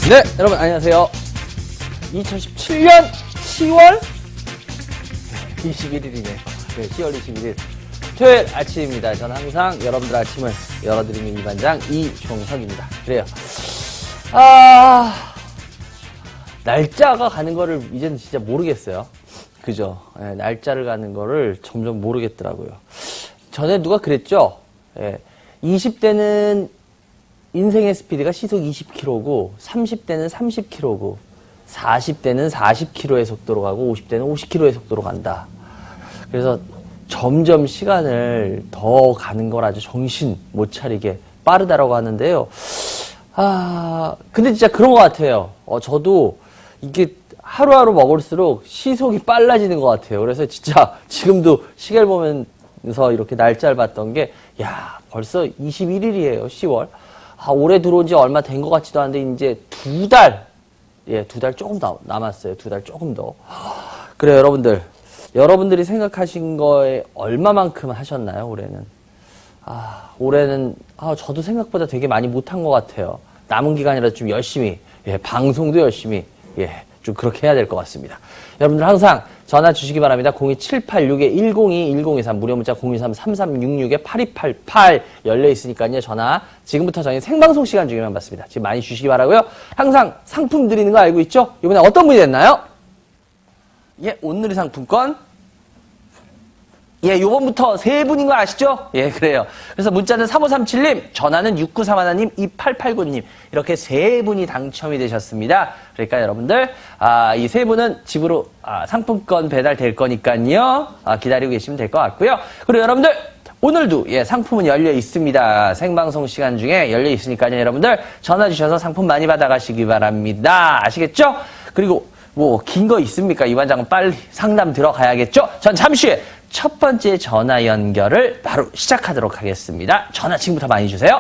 네, 여러분 안녕하세요. 2017년 10월 21일이네요. 네, 10월 21일 토요일 아침입니다. 저는 항상 여러분들 아침을 열어드리는 이반장 이종석입니다. 그래요. 날짜가 가는 거를 이제는 진짜 모르겠어요. 그죠? 네, 날짜를 가는 거를 점점 모르겠더라고요. 전에 누가 그랬죠? 20대는 인생의 스피드가 시속 20km고 30대는 30km고 40대는 40km의 속도로 가고 50대는 50km의 속도로 간다. 그래서 점점 시간을 더 가는 걸 아주 정신 못 차리게 빠르다라고 하는데요. 근데 진짜 그런 것 같아요. 저도 이게 하루하루 먹을수록 시속이 빨라지는 것 같아요. 그래서 진짜 지금도 시계를 보면서 이렇게 날짜를 봤던 게, 야, 벌써 21일이에요, 10월. 올해 들어온 지 얼마 된 것 같지도 않은데, 이제 두 달 조금 더 남았어요. 두 달 조금 더. 그래요, 여러분들. 여러분들이 생각하신 거에 얼마만큼 하셨나요, 올해는? 올해는, 저도 생각보다 되게 많이 못한 것 같아요. 남은 기간이라도 좀 열심히, 방송도 열심히, 좀 그렇게 해야 될 것 같습니다. 여러분들 항상 전화 주시기 바랍니다. 02786-102-1023 무료 문자 023-3366-8288 열려 있으니까요. 전화 지금부터 저희 생방송 시간 중에만 받습니다. 지금 많이 주시기 바라고요. 항상 상품 드리는 거 알고 있죠? 이번에 어떤 분이 됐나요? 온누리 상품권. 요번부터 세 분인 거 아시죠? 그래요. 그래서 문자는 3537님, 전화는 6931님, 2889님. 이렇게 세 분이 당첨이 되셨습니다. 그러니까 여러분들, 이 세 분은 집으로 상품권 배달될 거니까요. 기다리고 계시면 될 것 같고요. 그리고 여러분들, 오늘도 상품은 열려 있습니다. 생방송 시간 중에 열려 있으니까요. 여러분들, 전화 주셔서 상품 많이 받아가시기 바랍니다. 아시겠죠? 그리고 긴 거 있습니까? 이반장은 빨리 상담 들어가야겠죠? 전 잠시 후에 첫 번째 전화 연결을 바로 시작하도록 하겠습니다. 전화 지금부터 많이 주세요.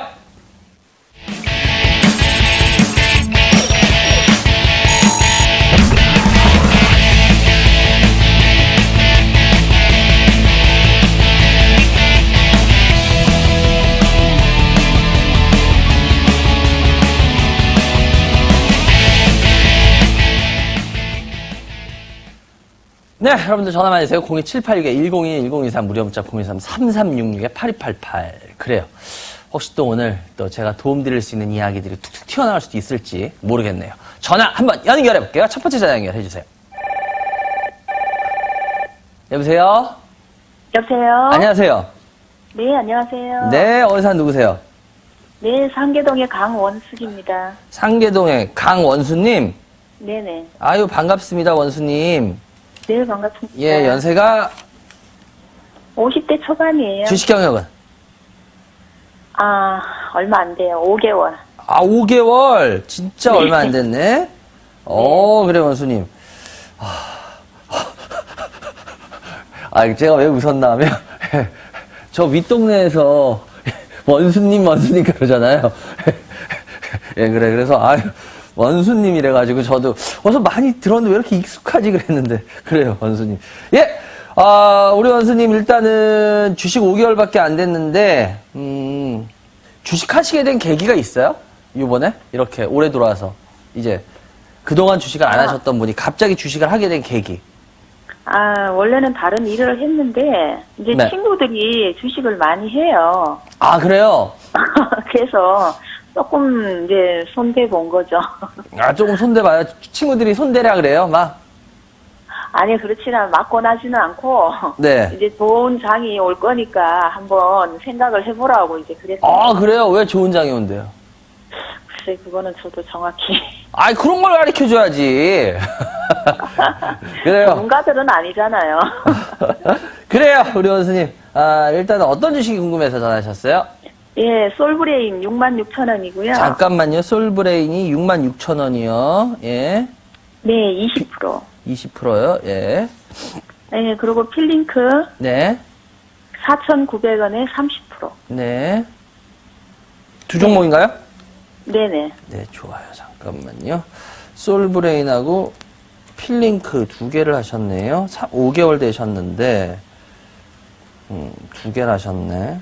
네, 여러분들 전화 많이 주세요. 02786-102-1023 무료 문자 023-3366-8288 그래요. 혹시 또 오늘 또 제가 도움드릴 수 있는 이야기들이 툭툭 튀어나올 수도 있을지 모르겠네요. 전화 한번 연결해 볼게요. 첫 번째 전화 연결해 주세요. 여보세요? 여보세요? 안녕하세요. 네, 안녕하세요. 네, 어디 사는 누구세요? 네, 상계동의 강원숙입니다. 상계동의 강원수님. 네네. 아유, 반갑습니다, 원수님. 네, 반갑습니다. 연세가 50대 초반이에요. 주식 경력은? 얼마 안 돼요. 5개월. 5개월? 진짜 네. 얼마 안 됐네? 그래, 원수님. 제가 왜 웃었나 하면, 저 윗동네에서 원수님 그러잖아요. 그래, 그래서, 원수님이래가지고 저도 어서 많이 들었는데 왜 이렇게 익숙하지 그랬는데. 그래요, 원수님. 우리 원수님 일단은 주식 5개월밖에 안 됐는데, 주식 하시게 된 계기가 있어요? 이번에? 이렇게 올해 들어와서. 이제, 그동안 주식을 안 하셨던 분이 갑자기 주식을 하게 된 계기. 원래는 다른 일을 했는데, 이제 네. 친구들이 주식을 많이 해요. 그래요? 그래서 조금 이제 손대 본 거죠. 조금 손대봐요. 친구들이 손대라 그래요, 막? 아니, 그렇지는 맞고 나지는 않고, 네. 이제 좋은 장이 올 거니까 한번 생각을 해보라고 이제 그랬어요. 그래요? 왜 좋은 장이 온대요? 글쎄, 그거는 저도 정확히. 그런 걸 가르쳐줘야지. 그래요. 전문가들은 아니잖아요. 그래요, 우리 원수님. 일단은 어떤 주식이 궁금해서 전화하셨어요? 솔브레인 66,000원이고요. 잠깐만요. 솔브레인이 66,000원이요. 예. 네, 20%. 20%요. 예. 네, 그리고 필링크 네. 4,900원에 30%. 네. 두 종목인가요? 네네. 네, 좋아요. 잠깐만요. 솔브레인하고 필링크 두 개를 하셨네요. 5개월 되셨는데, 두 개를 하셨네.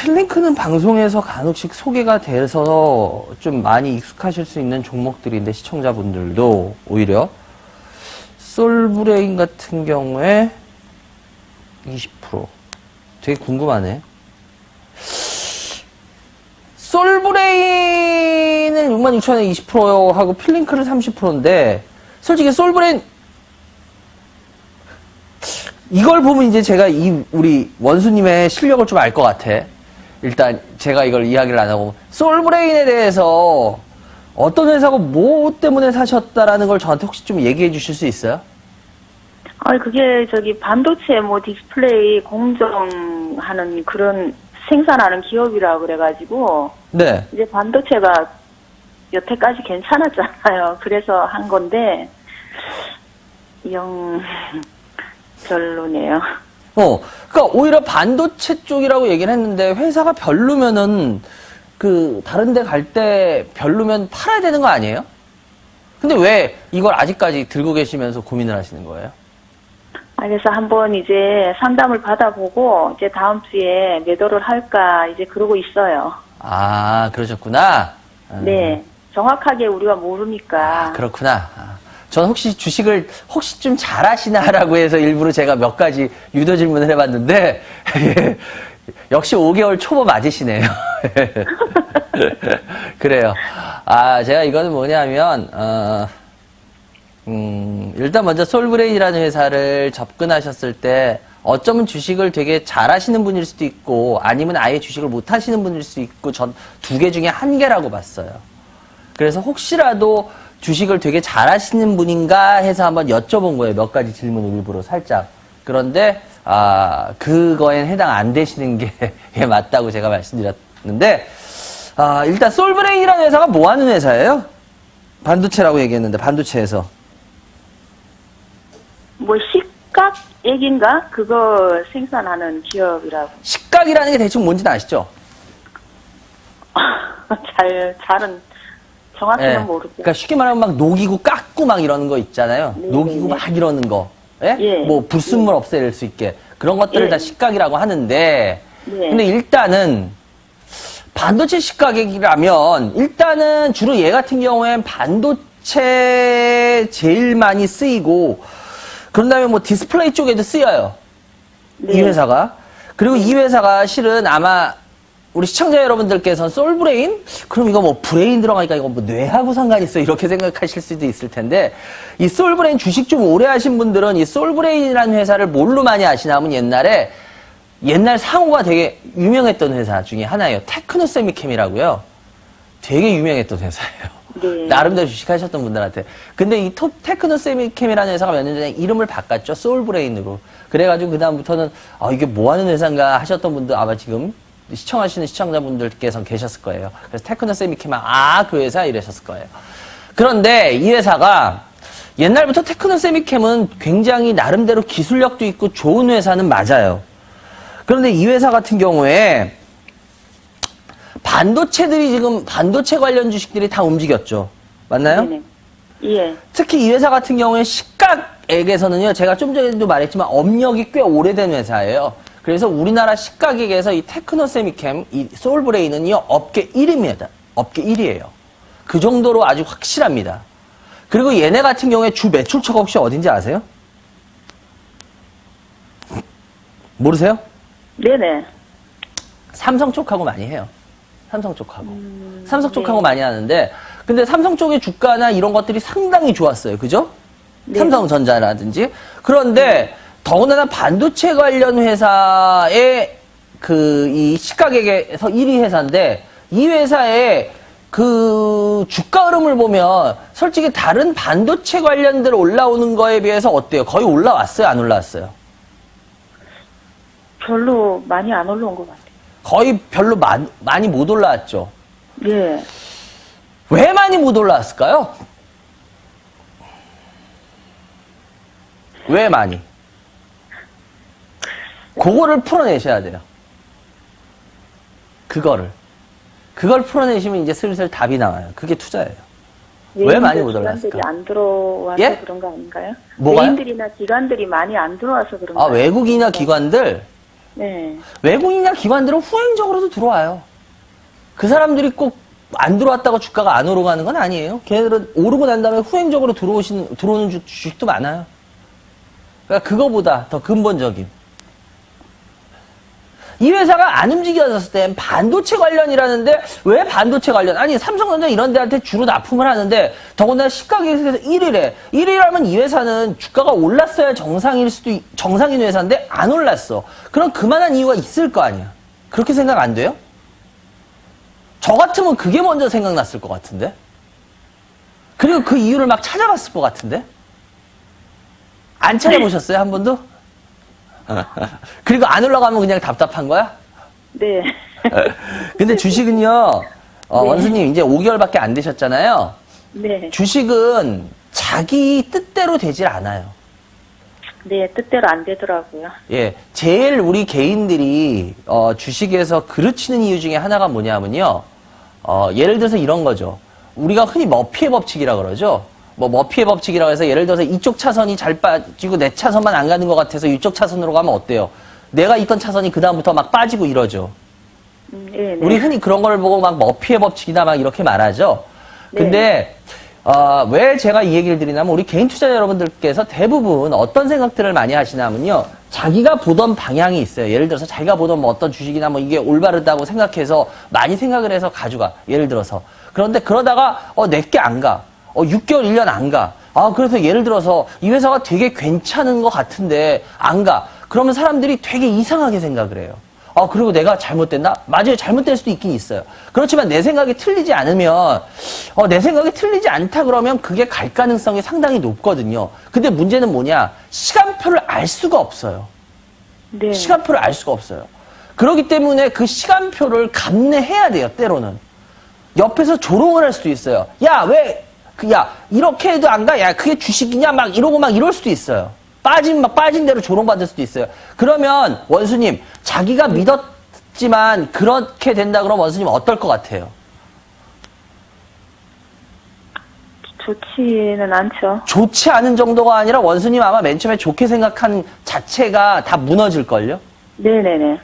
필링크는 방송에서 간혹씩 소개가 돼서 좀 많이 익숙하실 수 있는 종목들인데, 시청자분들도 오히려. 솔브레인 같은 경우에 20%. 되게 궁금하네. 솔브레인은 66,000원에 20% 하고 필링크를 30%인데, 솔직히 솔브레인, 이걸 보면 이제 제가 우리 원수님의 실력을 좀 알 것 같아. 일단 제가 이걸 이야기를 안 하고, 솔브레인에 대해서 어떤 회사고 뭐 때문에 사셨다라는 걸 저한테 혹시 좀 얘기해 주실 수 있어요? 그게 반도체 뭐 디스플레이 공정하는 그런 생산하는 기업이라 그래가지고, 네. 이제 반도체가 여태까지 괜찮았잖아요. 그래서 한 건데, 별로네요. 그러니까 오히려 반도체 쪽이라고 얘기를 했는데, 회사가 별로면은 다른 데 갈 때 별로면 팔아야 되는 거 아니에요? 근데 왜 이걸 아직까지 들고 계시면서 고민을 하시는 거예요? 그래서 한번 이제 상담을 받아보고, 이제 다음 주에 매도를 할까, 이제 그러고 있어요. 아, 그러셨구나. 네. 정확하게 우리가 모르니까. 그렇구나. 전 혹시 주식을 혹시 좀 잘하시나라고 해서 일부러 제가 몇 가지 유도 질문을 해봤는데, 역시 5개월 초보 맞으시네요. 그래요. 제가 이거는 뭐냐면, 일단 먼저 솔브레인이라는 회사를 접근하셨을 때 어쩌면 주식을 되게 잘하시는 분일 수도 있고 아니면 아예 주식을 못하시는 분일 수도 있고 전 두 개 중에 한 개라고 봤어요. 그래서 혹시라도 주식을 되게 잘하시는 분인가 해서 한번 여쭤본 거예요. 몇 가지 질문을 일부러 살짝. 그런데 그거엔 해당 안 되시는 게 맞다고 제가 말씀드렸는데 일단 솔브레인이라는 회사가 뭐 하는 회사예요? 반도체라고 얘기했는데 반도체에서 뭐 식각 얘기인가? 그거 생산하는 기업이라고. 식각이라는 게 대충 뭔지는 아시죠? 잘은 정확히는 예. 모르죠. 그러니까 쉽게 말하면 막 녹이고 깎고 막 이러는 거 있잖아요. 네, 녹이고 네. 막 이러는 거. 예? 예. 뭐 불순물 없앨 수 있게. 그런 것들을 예. 다 식각이라고 하는데 네. 근데 일단은 반도체 식각이라면 일단은 주로 얘 같은 경우엔 반도체 제일 많이 쓰이고 그런 다음에 뭐 디스플레이 쪽에도 쓰여요. 네. 이 회사가. 그리고 이 회사가 실은 아마 우리 시청자 여러분들께서는 솔브레인? 그럼 이거 뭐 브레인 들어가니까 이거 뭐 뇌하고 상관이 있어 이렇게 생각하실 수도 있을 텐데 이 솔브레인 주식 좀 오래 하신 분들은 이 솔브레인이라는 회사를 뭘로 많이 아시나 하면 옛날 상호가 되게 유명했던 회사 중에 하나예요. 테크노세미캠이라고요. 되게 유명했던 회사예요. 네. 나름대로 주식하셨던 분들한테. 근데 이 테크노세미캠이라는 회사가 몇 년 전에 이름을 바꿨죠. 솔브레인으로. 그래가지고 그다음부터는 이게 뭐 하는 회사인가 하셨던 분들 아마 지금 시청하시는 시청자분들께서 계셨을 거예요. 그래서 테크노세미캠 그 회사 이러셨을 거예요. 그런데 이 회사가 옛날부터 테크노세미캠은 굉장히 나름대로 기술력도 있고 좋은 회사는 맞아요. 그런데 이 회사 같은 경우에 반도체 관련 주식들이 다 움직였죠. 맞나요? 네네. 예. 특히 이 회사 같은 경우에 식각액에서는요, 제가 좀 전에도 말했지만 업력이 꽤 오래된 회사예요. 그래서 우리나라 식각액에서 이 테크노세미캠, 이 솔브레인은요, 업계 1위입니다. 업계 1위예요. 그 정도로 아주 확실합니다. 그리고 얘네 같은 경우에 주 매출처가 혹시 어딘지 아세요? 모르세요? 네네. 삼성 쪽하고 많이 해요. 삼성 쪽하고. 삼성 쪽하고 네. 많이 하는데, 근데 삼성 쪽의 주가나 이런 것들이 상당히 좋았어요. 그죠? 네. 삼성전자라든지. 그런데, 더군다나 반도체 관련 회사의 이 시가격에서 1위 회사인데, 이 회사의 그 주가 흐름을 보면, 솔직히 다른 반도체 관련들 올라오는 거에 비해서 어때요? 거의 올라왔어요? 안 올라왔어요? 별로 많이 안 올라온 것 같아요. 거의 별로 많이 못 올라왔죠. 예. 왜 많이 못 올라왔을까요? 왜 많이? 그거를 풀어내셔야 돼요. 그걸 풀어내시면 이제 슬슬 답이 나와요. 그게 투자예요. 왜 많이 못 올랐을까? 기관들이 안 들어와서 예? 그런 거 아닌가요? 뭐가요? 개인들이나 기관들이 많이 안 들어와서 그런 거 외국인이나 기관들, 네. 외국인이나 기관들은 후행적으로도 들어와요. 그 사람들이 꼭 안 들어왔다고 주가가 안 오르고 건 아니에요. 걔네들은 오르고 난 다음에 후행적으로 들어오는 주식도 많아요. 그러니까 그거보다 더 근본적인. 이 회사가 안 움직여졌을 땐 반도체 관련이라는데 왜 반도체 관련? 아니 삼성전자 이런 데한테 주로 납품을 하는데 더군다나 시가계에서 1위래. 1위라면 이 회사는 주가가 올랐어야 정상인 회사인데 안 올랐어. 그럼 그만한 이유가 있을 거 아니야. 그렇게 생각 안 돼요? 저 같으면 그게 먼저 생각났을 것 같은데. 그리고 그 이유를 막 찾아봤을 것 같은데. 안 찾아보셨어요, 한 번도? 그리고 안 올라가면 그냥 답답한 거야? 네. 근데 주식은요, 원수님 이제 5개월밖에 안 되셨잖아요. 네. 주식은 자기 뜻대로 되질 않아요. 네, 뜻대로 안 되더라고요. 예, 제일 우리 개인들이 주식에서 그르치는 이유 중에 하나가 뭐냐면요. 예를 들어서 이런 거죠. 우리가 흔히 머피의 법칙이라 그러죠. 뭐 머피의 법칙이라고 해서 예를 들어서 이쪽 차선이 잘 빠지고 내 차선만 안 가는 것 같아서 이쪽 차선으로 가면 어때요? 내가 있던 차선이 그다음부터 막 빠지고 이러죠. 네, 네. 우리 흔히 그런 걸 보고 막 머피의 법칙이다 막 이렇게 말하죠. 근데 왜 제가 이 얘기를 드리냐면 우리 개인 투자자 여러분들께서 대부분 어떤 생각들을 많이 하시냐면요. 자기가 보던 방향이 있어요. 예를 들어서 자기가 보던 뭐 어떤 주식이나 뭐 이게 올바르다고 생각해서 많이 생각을 해서 가져가. 예를 들어서. 그런데 그러다가 내게 안 가. 6개월, 1년 안 가. 그래서 예를 들어서 이 회사가 되게 괜찮은 것 같은데 안 가. 그러면 사람들이 되게 이상하게 생각을 해요. 그리고 내가 잘못됐나? 맞아요. 잘못될 수도 있긴 있어요. 그렇지만 내 생각이 틀리지 않으면, 내 생각이 틀리지 않다 그러면 그게 갈 가능성이 상당히 높거든요. 근데 문제는 뭐냐? 시간표를 알 수가 없어요. 네. 시간표를 알 수가 없어요. 그렇기 때문에 그 시간표를 감내해야 돼요, 때로는. 옆에서 조롱을 할 수도 있어요. 야, 이렇게 해도 안 가? 야, 그게 주식이냐? 막 이러고 막 이럴 수도 있어요. 빠진 대로 조롱받을 수도 있어요. 그러면 원수님, 자기가 믿었지만 그렇게 된다 그러면 원수님 어떨 것 같아요? 좋지는 않죠. 좋지 않은 정도가 아니라 원수님 아마 맨 처음에 좋게 생각한 자체가 다 무너질걸요? 네네네.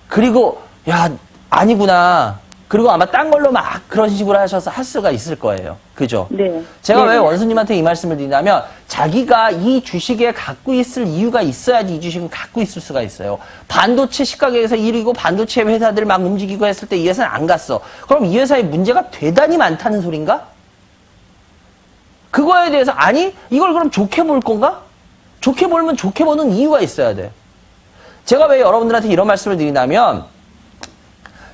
그리고 야 아니구나. 그리고 아마 딴 걸로 막 그런 식으로 하셔서 할 수가 있을 거예요. 그죠? 네. 제가 네네. 왜 원수님한테 이 말씀을 드리냐면 자기가 이 주식에 갖고 있을 이유가 있어야지 이 주식은 갖고 있을 수가 있어요. 반도체 시가계에서 1위고 반도체 회사들 막 움직이고 했을 때 이 회사는 안 갔어. 그럼 이 회사에 문제가 대단히 많다는 소린가? 그거에 대해서 아니 이걸 그럼 좋게 볼 건가? 좋게 보면 좋게 보는 이유가 있어야 돼. 제가 왜 여러분들한테 이런 말씀을 드리냐면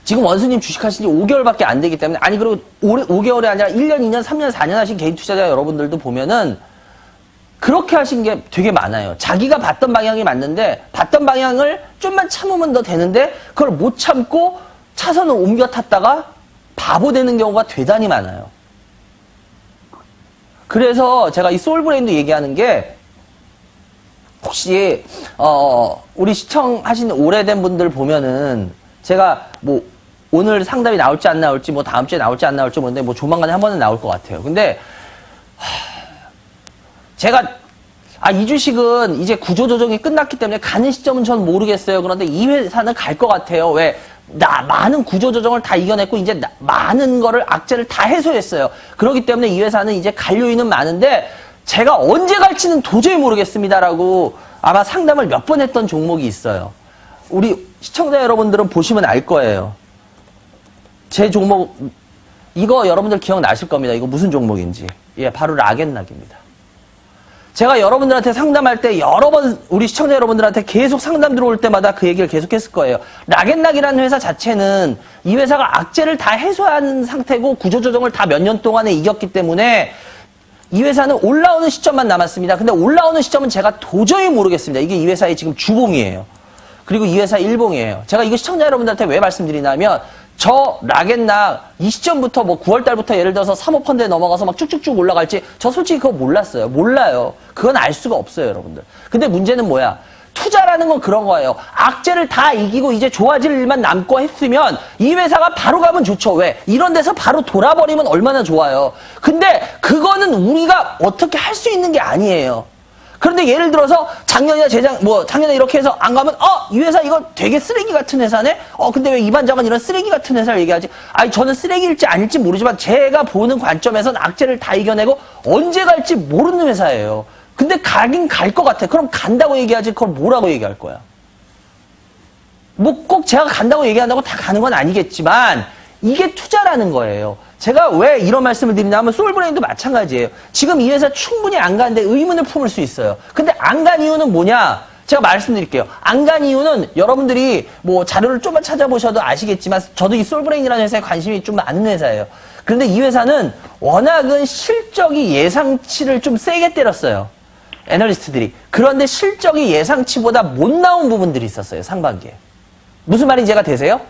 지금 원수님 주식하신 지 5개월밖에 안 되기 때문에 아니 그리고 5개월이 아니라 1년, 2년, 3년, 4년 하신 개인 투자자 여러분들도 보면은 그렇게 하신 게 되게 많아요. 자기가 봤던 방향이 맞는데 봤던 방향을 좀만 참으면 더 되는데 그걸 못 참고 차선을 옮겨 탔다가 바보 되는 경우가 대단히 많아요. 그래서 제가 이 소울브레인도 얘기하는 게 혹시 우리 시청하신 오래된 분들 보면은 제가 뭐 오늘 상담이 나올지 안 나올지 뭐 다음 주에 나올지 안 나올지 모르는데 뭐 조만간에 한 번은 나올 것 같아요. 근데 제가 이 주식은 이제 구조조정이 끝났기 때문에 가는 시점은 전 모르겠어요. 그런데 이 회사는 갈 것 같아요. 왜? 많은 구조조정을 다 이겨냈고 이제 많은 거를 악재를 다 해소했어요. 그렇기 때문에 이 회사는 이제 갈 요인은 많은데 제가 언제 갈지는 도저히 모르겠습니다라고 아마 상담을 몇 번 했던 종목이 있어요. 우리 시청자 여러분들은 보시면 알 거예요. 제 종목 이거 여러분들 기억나실 겁니다. 이거 무슨 종목인지. 예, 바로 락앤락입니다. 제가 여러분들한테 상담할 때 여러 번 우리 시청자 여러분들한테 계속 상담 들어올 때마다 그 얘기를 계속했을 거예요. 락앤락이라는 회사 자체는 이 회사가 악재를 다 해소한 상태고 구조조정을 다 몇 년 동안에 이겼기 때문에 이 회사는 올라오는 시점만 남았습니다. 근데 올라오는 시점은 제가 도저히 모르겠습니다. 이게 이 회사의 지금 주봉이에요. 그리고 이 회사 일봉이에요. 제가 이거 시청자 여러분들한테 왜 말씀드리냐면 저 락앤락 이 시점부터 뭐 9월 달부터 예를 들어서 사모펀드에 넘어가서 막 쭉쭉쭉 올라갈지 저 솔직히 그거 몰랐어요. 몰라요. 그건 알 수가 없어요, 여러분들. 근데 문제는 뭐야? 투자라는 건 그런 거예요. 악재를 다 이기고 이제 좋아질 일만 남고 했으면 이 회사가 바로 가면 좋죠. 왜? 이런 데서 바로 돌아버리면 얼마나 좋아요. 근데 그거는 우리가 어떻게 할 수 있는 게 아니에요. 그런데 예를 들어서 작년이나 작년에 이렇게 해서 안 가면, 이 회사 이거 되게 쓰레기 같은 회사네? 근데 왜 이 반장은 이런 쓰레기 같은 회사를 얘기하지? 아니, 저는 쓰레기일지 아닐지 모르지만 제가 보는 관점에선 악재를 다 이겨내고 언제 갈지 모르는 회사예요. 근데 가긴 갈 것 같아. 그럼 간다고 얘기하지, 그걸 뭐라고 얘기할 거야? 뭐 꼭 제가 간다고 얘기한다고 다 가는 건 아니겠지만, 이게 투자라는 거예요. 제가 왜 이런 말씀을 드리냐면 솔브레인도 마찬가지예요. 지금 이 회사 충분히 안 가는데 의문을 품을 수 있어요. 근데 안 간 이유는 뭐냐? 제가 말씀드릴게요. 안 간 이유는 여러분들이 뭐 자료를 좀만 찾아보셔도 아시겠지만 저도 이 솔브레인이라는 회사에 관심이 좀 많은 회사예요. 그런데 이 회사는 워낙은 실적이 예상치를 좀 세게 때렸어요. 애널리스트들이. 그런데 실적이 예상치보다 못 나온 부분들이 있었어요. 상반기에. 무슨 말인지 이해가 되세요?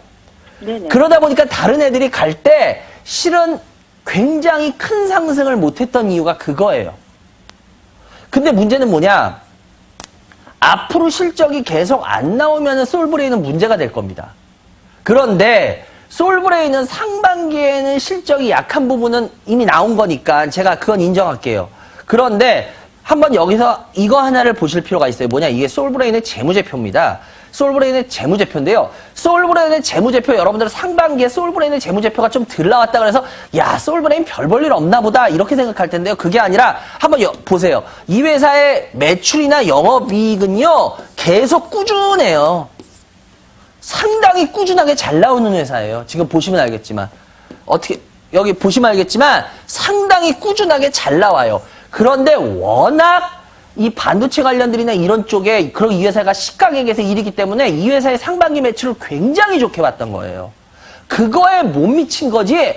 네네. 그러다 보니까 다른 애들이 갈 때 실은 굉장히 큰 상승을 못했던 이유가 그거예요. 근데 문제는 뭐냐? 앞으로 실적이 계속 안 나오면 솔브레인은 문제가 될 겁니다. 그런데 솔브레인은 상반기에는 실적이 약한 부분은 이미 나온 거니까 제가 그건 인정할게요. 그런데 한번 여기서 이거 하나를 보실 필요가 있어요. 뭐냐? 이게 솔브레인의 재무제표입니다. 솔브레인의 재무제표인데요. 솔브레인의 재무제표 여러분들은 상반기에 솔브레인의 재무제표가 좀 덜 나왔다 그래서 야 솔브레인 별 볼 일 없나 보다 이렇게 생각할 텐데요. 그게 아니라 한번 보세요. 이 회사의 매출이나 영업이익은요. 계속 꾸준해요. 상당히 꾸준하게 잘 나오는 회사예요. 지금 보시면 알겠지만 여기 보시면 알겠지만 상당히 꾸준하게 잘 나와요. 그런데 워낙 이 반도체 관련들이나 이런 쪽에 그리고 이 회사가 시가격에서 일이기 때문에 이 회사의 상반기 매출을 굉장히 좋게 봤던 거예요. 그거에 못 미친 거지.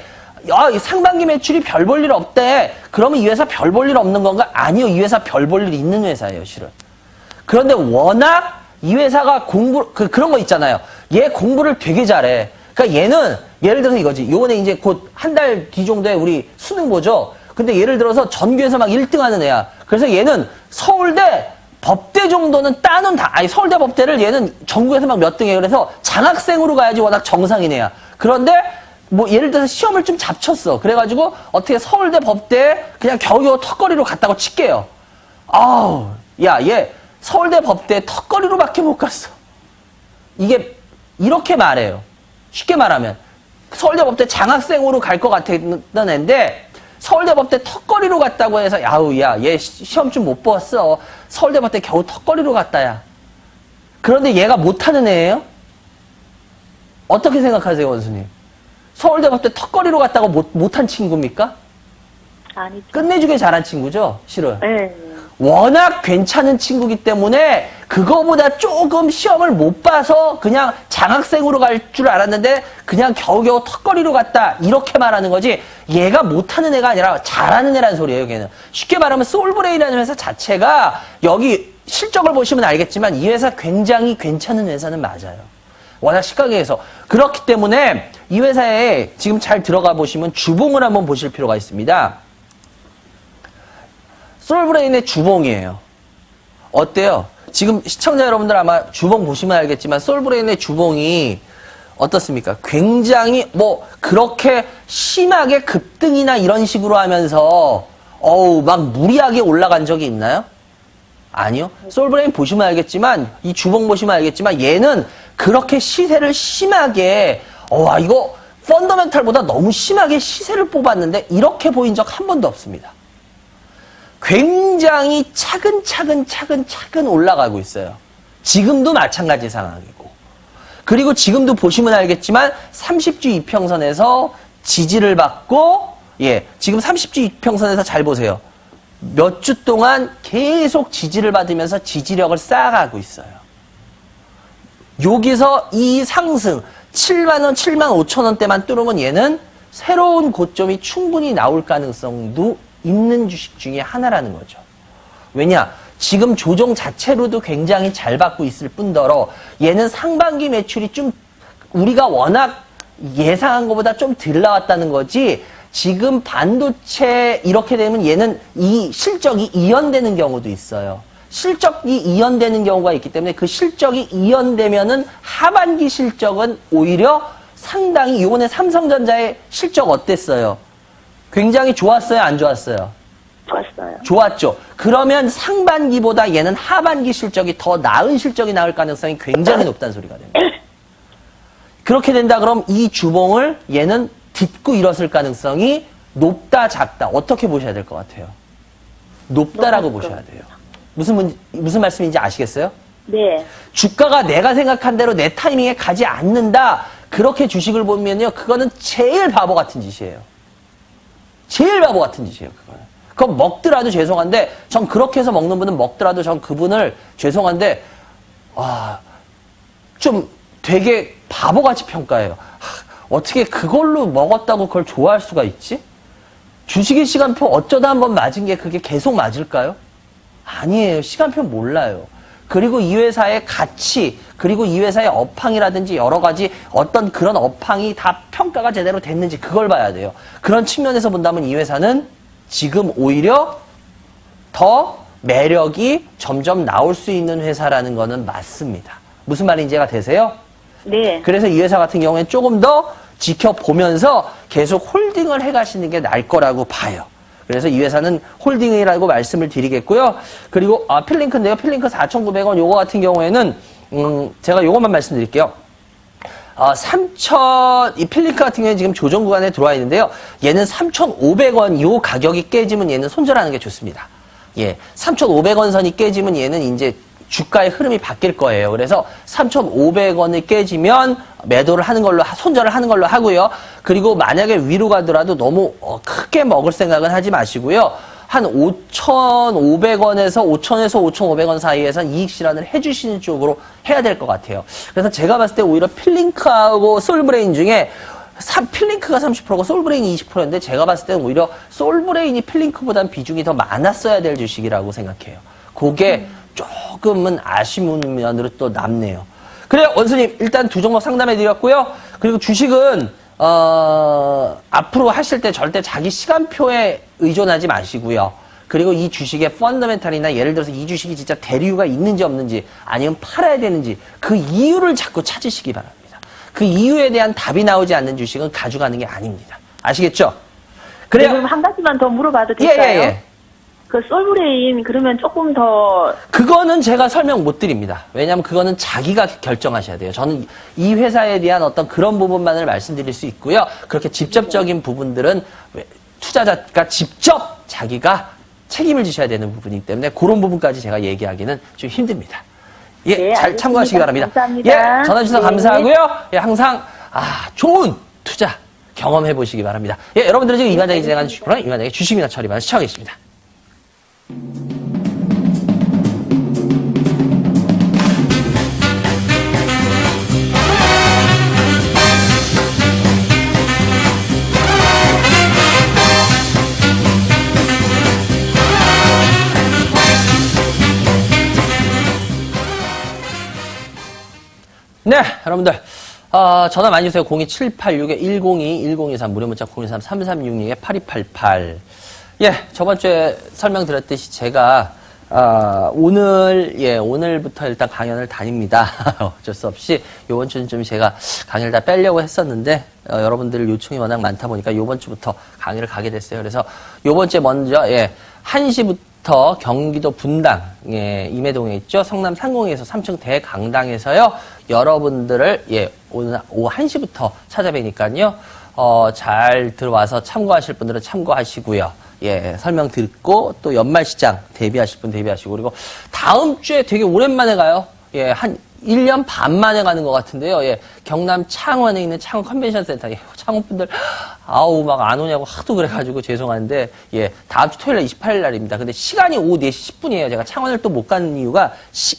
상반기 매출이 별 볼 일 없대. 그러면 이 회사 별 볼 일 없는 건가? 아니요. 이 회사 별 볼 일 있는 회사예요, 실은. 그런데 워낙 이 회사가 그런 거 있잖아요. 얘 공부를 되게 잘해. 그러니까 얘는 예를 들어서 이거지. 요번에 이제 곧 한 달 뒤 정도에 우리 수능 보죠. 근데 예를 들어서 전교에서 막 1등 하는 애야. 그래서 얘는 서울대 법대 정도는 서울대 법대를 얘는 전국에서 막 몇 등해. 그래서 장학생으로 가야지 워낙 정상인 애야. 그런데 뭐 예를 들어서 시험을 좀 잡쳤어. 그래가지고 어떻게 서울대 법대 그냥 겨우겨우 턱걸이로 갔다고 칠게요. 얘 서울대 법대 턱걸이로밖에 못 갔어. 이게 이렇게 말해요. 쉽게 말하면 서울대 법대 장학생으로 갈 것 같았던 애인데 서울대 법대 턱걸이로 갔다고 해서 얘 시험 좀 못 봤어. 서울대 법대 겨우 턱걸이로 갔다야. 그런데 얘가 못하는 애예요? 어떻게 생각하세요, 원수님? 서울대 법대 턱걸이로 갔다고 못한 친구입니까? 아니죠. 끝내주게 잘한 친구죠, 실은. 네. 워낙 괜찮은 친구기 때문에 그거보다 조금 시험을 못 봐서 그냥 장학생으로 갈 줄 알았는데 그냥 겨우겨우 턱걸이로 갔다 이렇게 말하는 거지 얘가 못하는 애가 아니라 잘하는 애라는 소리예요. 걔는 쉽게 말하면 솔브레인이라는 회사 자체가 여기 실적을 보시면 알겠지만 이 회사 굉장히 괜찮은 회사는 맞아요. 워낙 시가격에서 그렇기 때문에 이 회사에 지금 잘 들어가 보시면 주봉을 한번 보실 필요가 있습니다. 솔브레인의 주봉이에요. 어때요? 지금 시청자 여러분들 아마 주봉 보시면 알겠지만 솔브레인의 주봉이 어떻습니까? 굉장히 그렇게 심하게 급등이나 이런 식으로 하면서 막 무리하게 올라간 적이 있나요? 아니요. 솔브레인 보시면 알겠지만 이 주봉 보시면 알겠지만 얘는 그렇게 시세를 심하게 이거 펀더멘탈보다 너무 심하게 시세를 뽑았는데 이렇게 보인 적 한 번도 없습니다. 굉장히 차근차근 올라가고 있어요. 지금도 마찬가지 상황이고. 그리고 지금도 보시면 알겠지만 30주 이평선에서 지지를 받고 지금 30주 이평선에서 잘 보세요. 몇 주 동안 계속 지지를 받으면서 지지력을 쌓아가고 있어요. 여기서 이 상승 7만원, 7만 5천원대만 뚫으면 얘는 새로운 고점이 충분히 나올 가능성도 있는 주식 중에 하나라는 거죠. 왜냐? 지금 조정 자체로도 굉장히 잘 받고 있을 뿐더러 얘는 상반기 매출이 좀 우리가 워낙 예상한 것보다 좀 덜 나왔다는 거지 지금 반도체 이렇게 되면 얘는 이 실적이 이연되는 경우도 있어요. 실적이 이연되는 경우가 있기 때문에 그 실적이 이연되면은 하반기 실적은 오히려 상당히 이번에 삼성전자의 실적 어땠어요? 굉장히 좋았어요? 안 좋았어요? 좋았어요. 좋았죠. 그러면 상반기보다 얘는 하반기 실적이 더 나은 실적이 나올 가능성이 굉장히 높다는 소리가 됩니다. 그렇게 된다 그럼 이 주봉을 얘는 딛고 일었을 가능성이 높다, 작다. 어떻게 보셔야 될 것 같아요? 높다라고 보셔야 돼요. 무슨 말씀인지 아시겠어요? 네. 주가가 내가 생각한 대로 내 타이밍에 가지 않는다. 그렇게 주식을 보면요. 그거는 제일 바보 같은 짓이에요. 제일 바보 같은 짓이에요. 그거는. 그건 먹더라도 죄송한데 전 그렇게 해서 먹는 분은 먹더라도 전 그분을 죄송한데 좀 되게 바보같이 평가해요. 어떻게 그걸로 먹었다고 그걸 좋아할 수가 있지? 주식의 시간표 어쩌다 한번 맞은 게 그게 계속 맞을까요? 아니에요. 시간표 몰라요. 그리고 이 회사의 가치, 그리고 이 회사의 업황이라든지 여러 가지 어떤 그런 업황이 다 평가가 제대로 됐는지 그걸 봐야 돼요. 그런 측면에서 본다면 이 회사는 지금 오히려 더 매력이 점점 나올 수 있는 회사라는 거는 맞습니다. 무슨 말인지 이해가 되세요? 네. 그래서 이 회사 같은 경우에는 조금 더 지켜보면서 계속 홀딩을 해가시는 게 나을 거라고 봐요. 그래서 이 회사는 홀딩이라고 말씀을 드리겠고요. 그리고 필링크인데요. 필링크 4,900원 요거 같은 경우에는 제가 요것만 말씀드릴게요. 이 필링크 같은 경우에 지금 조정 구간에 들어와 있는데요. 얘는 3,500원 요 가격이 깨지면 얘는 손절하는 게 좋습니다. 예, 3,500원 선이 깨지면 얘는 이제 주가의 흐름이 바뀔 거예요. 그래서 3,500원이 깨지면 매도를 하는 걸로, 손절을 하는 걸로 하고요. 그리고 만약에 위로 가더라도 너무 크게 먹을 생각은 하지 마시고요. 한 5,500원에서 5,000에서 5,500원 사이에선 이익 실현을 해주시는 쪽으로 해야 될 것 같아요. 그래서 제가 봤을 때 오히려 필링크하고 솔브레인 중에 필링크가 30%고 솔브레인이 20%인데 제가 봤을 때는 오히려 솔브레인이 필링크보다는 비중이 더 많았어야 될 주식이라고 생각해요. 그게 조금은 아쉬운 면으로 또 남네요. 그래요, 원수님. 일단 두 종목 상담해 드렸고요. 그리고 주식은, 앞으로 하실 때 절대 자기 시간표에 의존하지 마시고요. 그리고 이 주식의 펀더멘탈이나 예를 들어서 이 주식이 진짜 대류가 있는지 없는지 아니면 팔아야 되는지 그 이유를 자꾸 찾으시기 바랍니다. 그 이유에 대한 답이 나오지 않는 주식은 가져가는 게 아닙니다. 아시겠죠? 그래요. 그럼 한 가지만 더 물어봐도 될까요? 예. 그 솔브레인 그러면 조금 더 그거는 제가 설명 못 드립니다. 왜냐하면 그거는 자기가 결정하셔야 돼요. 저는 이 회사에 대한 어떤 그런 부분만을 말씀드릴 수 있고요. 그렇게 직접적인 부분들은 투자자가 직접 자기가 책임을 지셔야 되는 부분이기 때문에 그런 부분까지 제가 얘기하기는 좀 힘듭니다. 예, 네, 잘 알겠습니다. 참고하시기 바랍니다. 감사합니다. 예, 전화 주셔서 네. 감사하고요. 예, 항상 좋은 투자 경험해 보시기 바랍니다. 예, 여러분들은 지금 이관장이 진행하는 주식 프로그램 이관장의 주식이나 처리만 시청하고 계십니다. 네, 여러분들. 전화 많이 주세요. 02786-102-1023, 무료 문자 023-3366-8288. 예, 저번 주에 설명드렸듯이 제가, 오늘부터 일단 강연을 다닙니다. 어쩔 수 없이, 요번 주는 좀 제가 강의를 다 빼려고 했었는데, 여러분들 요청이 워낙 많다 보니까 요번 주부터 강의를 가게 됐어요. 그래서 요번 주에 먼저, 1시부터 경기도 분당, 임해동에 있죠. 성남 상공에서 3층 대강당에서요. 여러분들을, 오늘 오후 1시부터 찾아뵈니까요. 잘 들어와서 참고하실 분들은 참고하시고요. 설명 듣고 또 연말시장 대비하실 분 대비하시고 그리고 다음 주에 되게 오랜만에 가요. 한 1년 반 만에 가는 것 같은데요. 경남 창원에 있는 창원 컨벤션 센터. 창원분들 막 안 오냐고 하도 그래가지고 죄송한데 다음 주 토요일 날 28일 날입니다. 근데 시간이 오후 4시 10분이에요. 제가 창원을 또 못 가는 이유가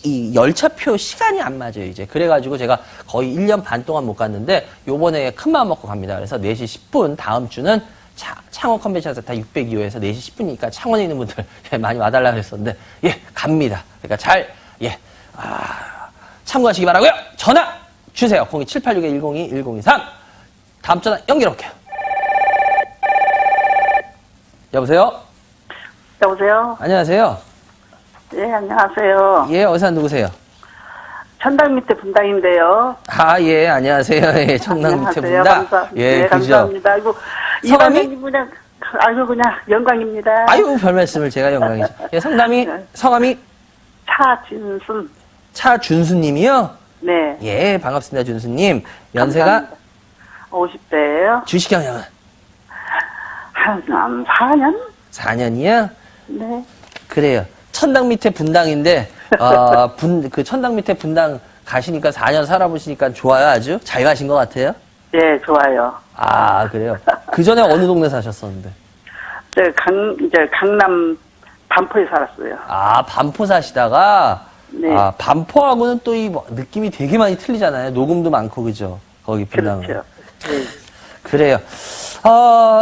이 열차표 시간이 안 맞아요. 이제 그래가지고 제가 거의 1년 반 동안 못 갔는데 요번에 큰 마음 먹고 갑니다. 그래서 4시 10분 다음 주는 창원 컨벤션 센터 602호에서 4시 10분이니까 창원에 있는 분들 많이 와달라 그랬었는데 갑니다. 그러니까 참고하시기 바라고요. 전화 주세요. 02786-102-1023. 다음 전화 연결할게요. 여보세요? 여보세요? 안녕하세요. 네, 안녕하세요. 어디서 누구세요? 천당 밑에 분당인데요. 안녕하세요. 청남 밑에 분당. 네, 그죠? 감사합니다. 이거 성함이? 아이고, 그냥 영광입니다. 아유, 별 말씀을 제가 영광이죠. 예, 성함이 차진순. 차준수님이요? 네. 예, 반갑습니다, 준수님. 연세가 50대예요. 주식 경영은 한 4년? 4년이요? 네. 그래요. 천당 밑에 분당인데, 그 천당 밑에 분당 가시니까 4년 살아보시니까 좋아요, 아주? 잘 가신 것 같아요? 네, 좋아요. 아, 그래요? 그 전에 어느 동네 사셨었는데? 이제 강남 반포에 살았어요. 아, 반포 사시다가, 네. 아, 반포하고는 또 이 느낌이 되게 많이 틀리잖아요. 녹음도 많고, 그죠? 거기 분당은. 그렇죠. 네. 그래요.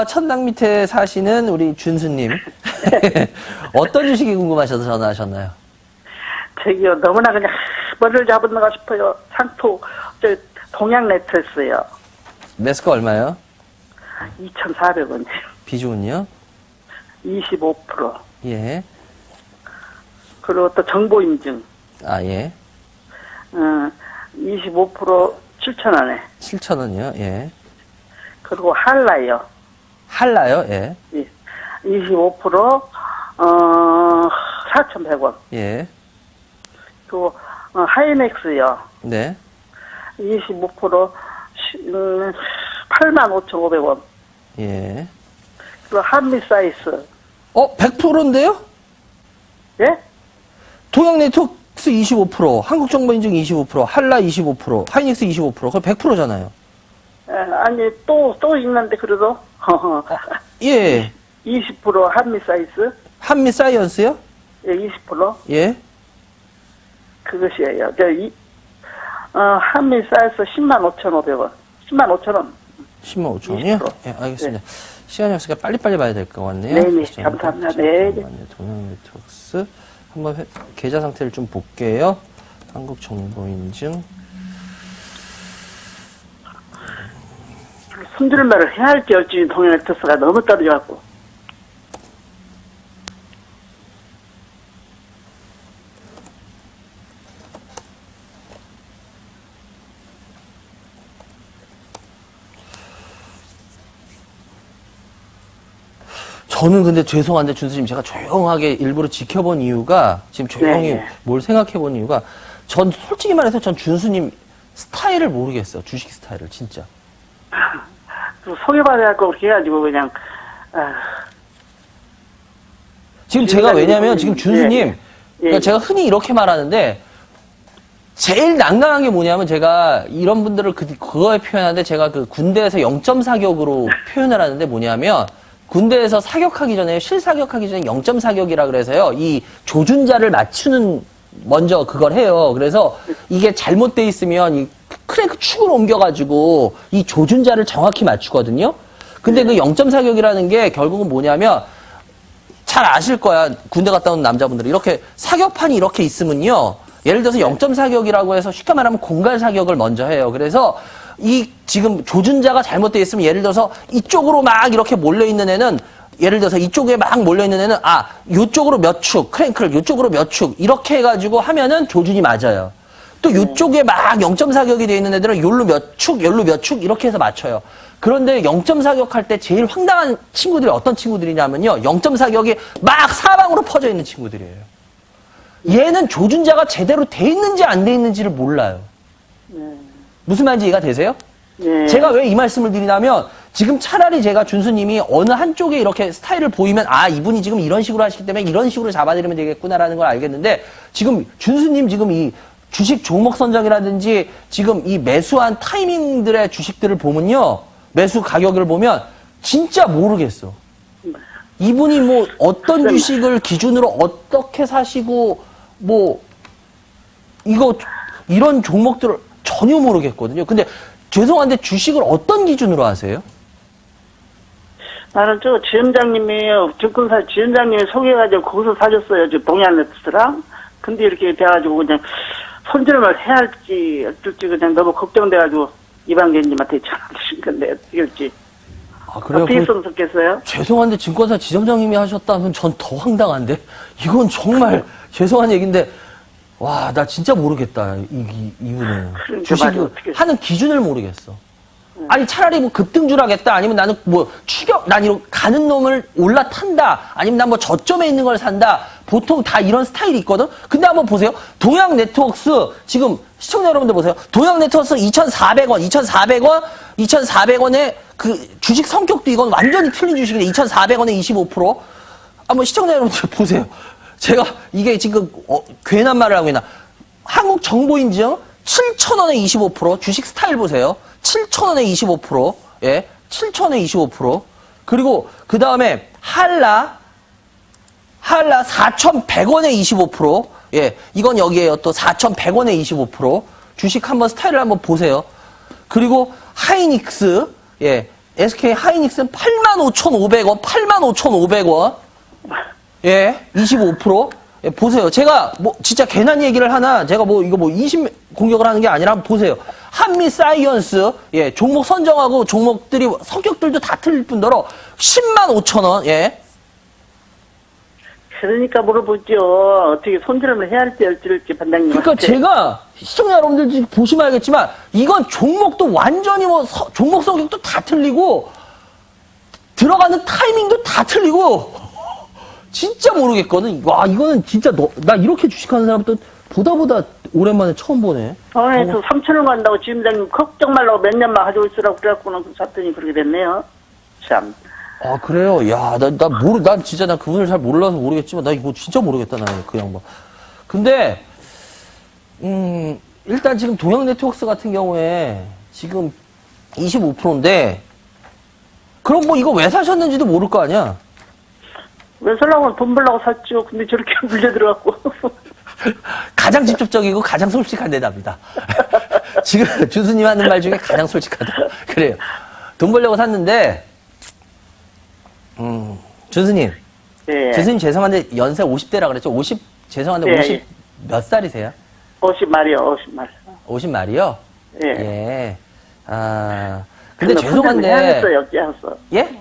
천당 밑에 사시는 우리 준수님. 어떤 주식이 궁금하셔서 전화하셨나요? 저기요, 너무나 그냥 머리를 잡았는가 싶어요. 상토, 동양 네트였어요. 매수가 얼마요? 2,400원. 비중은요? 25%. 예. 그리고 또 정보인증. 아, 예. 25% 7,000원에. 7,000원이요? 예. 그리고 할라요. 할라요? 예. 25% 4,100원. 예. 그리고 하이넥스요. 네. 25% 85,500원. 예. 그리고 한미사이스. 100%인데요? 예? 동양네트워크스 25%, 한국정보인증 25%, 한라 25%, 하이닉스 25%, 그럼 100%잖아요. 아니, 또 있는데, 그래도. 예. 20% 한미사이스. 한미사이언스요? 예, 20%. 예. 그것이에요. 한미사이스 105,500원. 105,000원. 105,000원이요? 20%. 예, 알겠습니다. 시간이 없으니까 빨리빨리 봐야 될 것 같네요. 네네, 감사합니다. 네. 동양네트워크스. 한번 계좌 상태를 좀 볼게요. 한국정보인증. 손주는 말을 해야 할지 열지 동양네트워크가 너무 떨어져갖고. 저는 근데 죄송한데 준수님 제가 조용하게 일부러 지켜본 이유가 지금 조용히 네. 뭘 생각해본 이유가 전 솔직히 말해서 전 준수님 스타일을 모르겠어요. 주식 스타일을 진짜. 소개받아갖고 그렇게 해가지고 그냥, 지금 제가 왜냐면 지금 준수님 예. 그러니까 제가 흔히 이렇게 말하는데 제일 난감한 게 뭐냐면 제가 이런 분들을 그거에 표현하는데 제가 그 군대에서 0.4격으로 표현을 하는데 뭐냐면 군대에서 사격하기 전에 실사격하기 전에 0.4격이라 그래서요. 이 조준자를 맞추는 먼저 그걸 해요. 그래서 이게 잘못돼 있으면 이 크랭크 축으로 옮겨가지고 이 조준자를 정확히 맞추거든요. 근데 그 0.4격이라는 게 결국은 뭐냐면 잘 아실 거야. 군대 갔다 온 남자분들이 이렇게 사격판이 이렇게 있으면요. 예를 들어서 0.4격이라고 해서 쉽게 말하면 공갈 사격을 먼저 해요. 그래서 이 지금 조준자가 잘못되어 있으면 예를 들어서 이쪽으로 막 이렇게 몰려있는 애는 예를 들어서 이쪽에 막 몰려있는 애는 요쪽으로 몇 축, 크랭크를 요쪽으로 몇 축 이렇게 해가지고 하면은 조준이 맞아요. 또 요쪽에 막 0.4격이 되어 있는 애들은 요로 몇 축, 요로 몇 축 이렇게 해서 맞춰요. 그런데 0.4격 할 때 제일 황당한 친구들이 어떤 친구들이냐면요. 0.4격이 막 사방으로 퍼져 있는 친구들이에요. 얘는 조준자가 제대로 돼 있는지 안 돼 있는지를 몰라요. 무슨 말인지 이해가 되세요? 네. 제가 왜 이 말씀을 드리냐면 지금 차라리 제가 준수님이 어느 한쪽에 이렇게 스타일을 보이면 이분이 지금 이런 식으로 하시기 때문에 이런 식으로 잡아드리면 되겠구나라는 걸 알겠는데 지금 준수님 지금 이 주식 종목 선정이라든지 지금 이 매수한 타이밍들의 주식들을 보면요. 매수 가격을 보면 진짜 모르겠어. 이분이 뭐 어떤 주식을 기준으로 어떻게 사시고 뭐 이런 종목들을 전혀 모르겠거든요. 근데 죄송한데 주식을 어떤 기준으로 하세요? 나는 지점장님이에요. 증권사 지점장님이 소개해가지고 거기서 사줬어요. 동양네트랑. 근데 이렇게 돼가지고 그냥 손절을 해야 할지 어쩔지 그냥 너무 걱정돼가지고 이방계님한테 전화 주신 건데 어떻게 할지. 그래요? 어떻게 썼겠어요? 죄송한데 증권사 지점장님이 하셨다면 전 더 황당한데 이건 정말 죄송한 얘기인데 와, 나 진짜 모르겠다. 이분은 그러니까 주식을 맞아, 어떻게 하는 기준을 모르겠어. 아니 차라리 뭐 급등줄 하겠다 아니면 나는 뭐 난 이런 가는 놈을 올라탄다 아니면 난 뭐 저점에 있는 걸 산다 보통 다 이런 스타일이 있거든. 근데 한번 보세요. 동양 네트워크스 지금 시청자 여러분들 보세요. 동양 네트워크스 2,400원에 그 주식 성격도 이건 완전히 틀린 주식인데 2,400원에 25%. 한번 시청자 여러분들 보세요. 제가 이게 지금 괜한 말을 하고 있나. 한국 정보인증 7,000원에 25%. 주식 스타일 보세요. 7,000원에 25%. 예. 7,000원에 25%. 그리고 그 다음에 한라 4,100원에 25%. 예. 이건 여기에요. 또 4,100원에 25%. 주식 한번 스타일을 한번 보세요. 그리고 하이닉스. 예. SK 하이닉스는 85,500원. 85,500원. 예. 25%. 예, 보세요. 제가 뭐 진짜 괜한 얘기를 하나 제가 뭐 이거 뭐 20 공격을 하는 게 아니라 한번 보세요. 한미 사이언스 예, 종목 선정하고 종목들이 성격들도 다 틀릴 뿐더러 105,000원. 예. 그러니까 물어보죠. 어떻게 손절을 해야 할지 어쩔지 반장님. 그러니까 제가 시청자 여러분들 지금 보시면 알겠지만 이건 종목도 완전히 뭐 종목 성격도 다 틀리고 들어가는 타이밍도 다 틀리고 진짜 모르겠거든. 와, 이거는 진짜 나 이렇게 주식하는 사람 또 보다 오랜만에 처음 보네. 저 3,000원 간다고 지점장님 걱정 말라고 몇 년만 가지고 있으라고 그래갖고는 샀더니 그렇게 됐네요. 참. 아, 그래요? 야, 난 진짜 나 그분을 잘 몰라서 모르겠지만 나 이거 진짜 모르겠다, 나는 그 양반. 근데, 일단 지금 동양 네트워크스 같은 경우에 지금 25%인데 그럼 뭐 이거 왜 사셨는지도 모를 거 아니야? 왜 살라고 돈 벌라고 샀죠. 근데 저렇게 물려 들어갔고. 가장 직접적이고 가장 솔직한 대답이다. 지금 준수님 하는 말 중에 가장 솔직하다. 그래요. 돈 벌려고 샀는데, 준수님. 예. 준수님 죄송한데 연세 50대라 그랬죠? 죄송한데 예, 50 예. 몇 살이세요? 50말이요, 50말. 50말이요? 예. 예. 근데 죄송한데. 해야겠어요, 어찌하겠어. 예?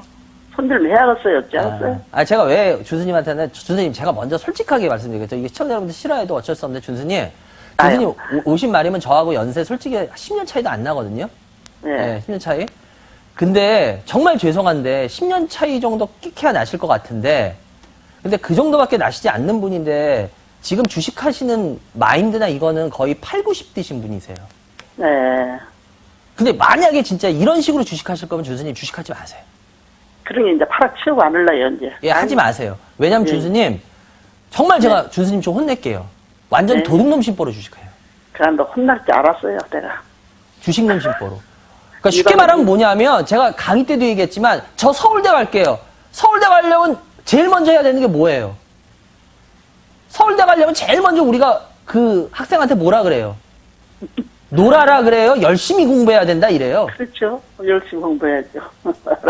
손절 해야겠어요, 어찌하겠어요. 제가 왜 준수님한테는, 준수님 제가 먼저 솔직하게 말씀드리겠죠. 이게 시청자 여러분들 싫어해도 어쩔 수 없는데, 준수님 50말이면 저하고 연세 솔직히 10년 차이도 안 나거든요. 예. 10년 차이. 근데 정말 죄송한데 10년 차이 정도 끼케야 나실 것 같은데 근데 그 정도밖에 나시지 않는 분인데 지금 주식하시는 마인드나 이거는 거의 8, 90 드신 분이세요. 네. 근데 만약에 진짜 이런 식으로 주식하실 거면 준수님 주식하지 마세요. 그러니 이제 팔아치우고 안 할래요, 이제. 예, 하지 마세요. 왜냐면 예. 준수님 정말 제가 준수님 좀 혼낼게요. 완전 네. 도둑놈 심보로 주식해요. 그런데 혼날 줄 알았어요, 내가. 주식놈 심보로. 그러니까 쉽게 말하면 뭐냐면 제가 강의 때도 얘기했지만 저 서울대 갈게요. 서울대 가려면 제일 먼저 해야 되는 게 뭐예요? 서울대 가려면 제일 먼저 우리가 그 학생한테 뭐라 그래요? 놀아라 그래요? 열심히 공부해야 된다 이래요. 그렇죠. 열심히 공부해야죠.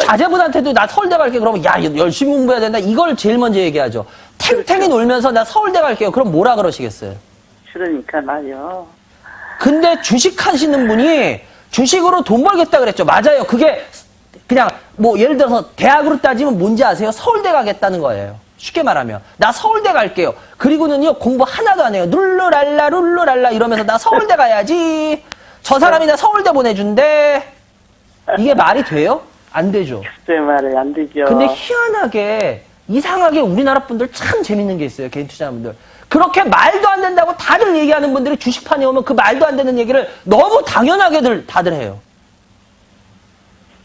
자제분한테도 나 서울대 갈게 그러면 야 열심히 공부해야 된다 이걸 제일 먼저 얘기하죠. 탱탱이 놀면서 나 서울대 갈게요. 그럼 뭐라 그러시겠어요? 그러니까 나요. 근데 주식하시는 분이 주식으로 돈 벌겠다 그랬죠. 맞아요. 그게 그냥 뭐 예를 들어서 대학으로 따지면 뭔지 아세요? 서울대 가겠다는 거예요. 쉽게 말하면 나 서울대 갈게요. 그리고는요 공부 하나도 안 해요. 룰루랄라 이러면서 나 서울대 가야지. 저 사람이 나 서울대 보내준대. 이게 말이 돼요? 안 되죠. 글쎄 말이 안 되죠. 근데 희한하게 이상하게 우리나라 분들 참 재밌는 게 있어요. 개인 투자자분들. 그렇게 말도 안 된다고 다들 얘기하는 분들이 주식판에 오면 그 말도 안 되는 얘기를 너무 당연하게들 다들 해요.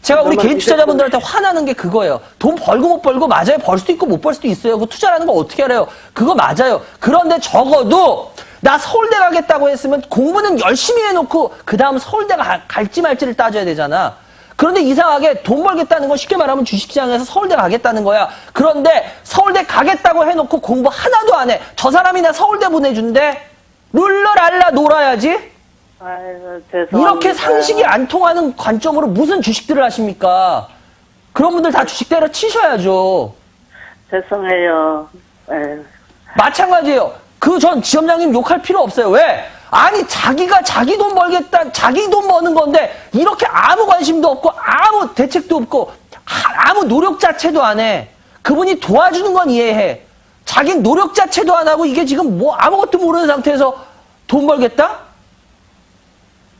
제가 우리 개인 투자자분들한테 화나는 게 그거예요. 돈 벌고 못 벌고 맞아요. 벌 수도 있고 못 벌 수도 있어요. 그 투자라는 거 어떻게 알아요? 그거 맞아요. 그런데 적어도 나 서울대 가겠다고 했으면 공부는 열심히 해놓고 그 다음 서울대 갈지 말지를 따져야 되잖아. 그런데 이상하게 돈 벌겠다는 건 쉽게 말하면 주식시장에서 서울대 가겠다는 거야. 그런데 서울대 가겠다고 해놓고 공부 하나도 안 해. 저 사람이 나 서울대 보내준대. 룰루랄라 놀아야지. 아이고, 죄송합니다. 이렇게 상식이 안 통하는 관점으로 무슨 주식들을 하십니까? 그런 분들 다 주식 때려치셔야죠. 죄송해요. 에휴. 마찬가지예요. 그 전 지점장님 욕할 필요 없어요. 왜? 아니 자기가 자기 돈 벌겠다, 자기 돈 버는 건데 이렇게 아무 관심도 없고 아무 대책도 없고 아무 노력 자체도 안 해. 그분이 도와주는 건 이해해. 자기 노력 자체도 안 하고 이게 지금 뭐 아무것도 모르는 상태에서 돈 벌겠다?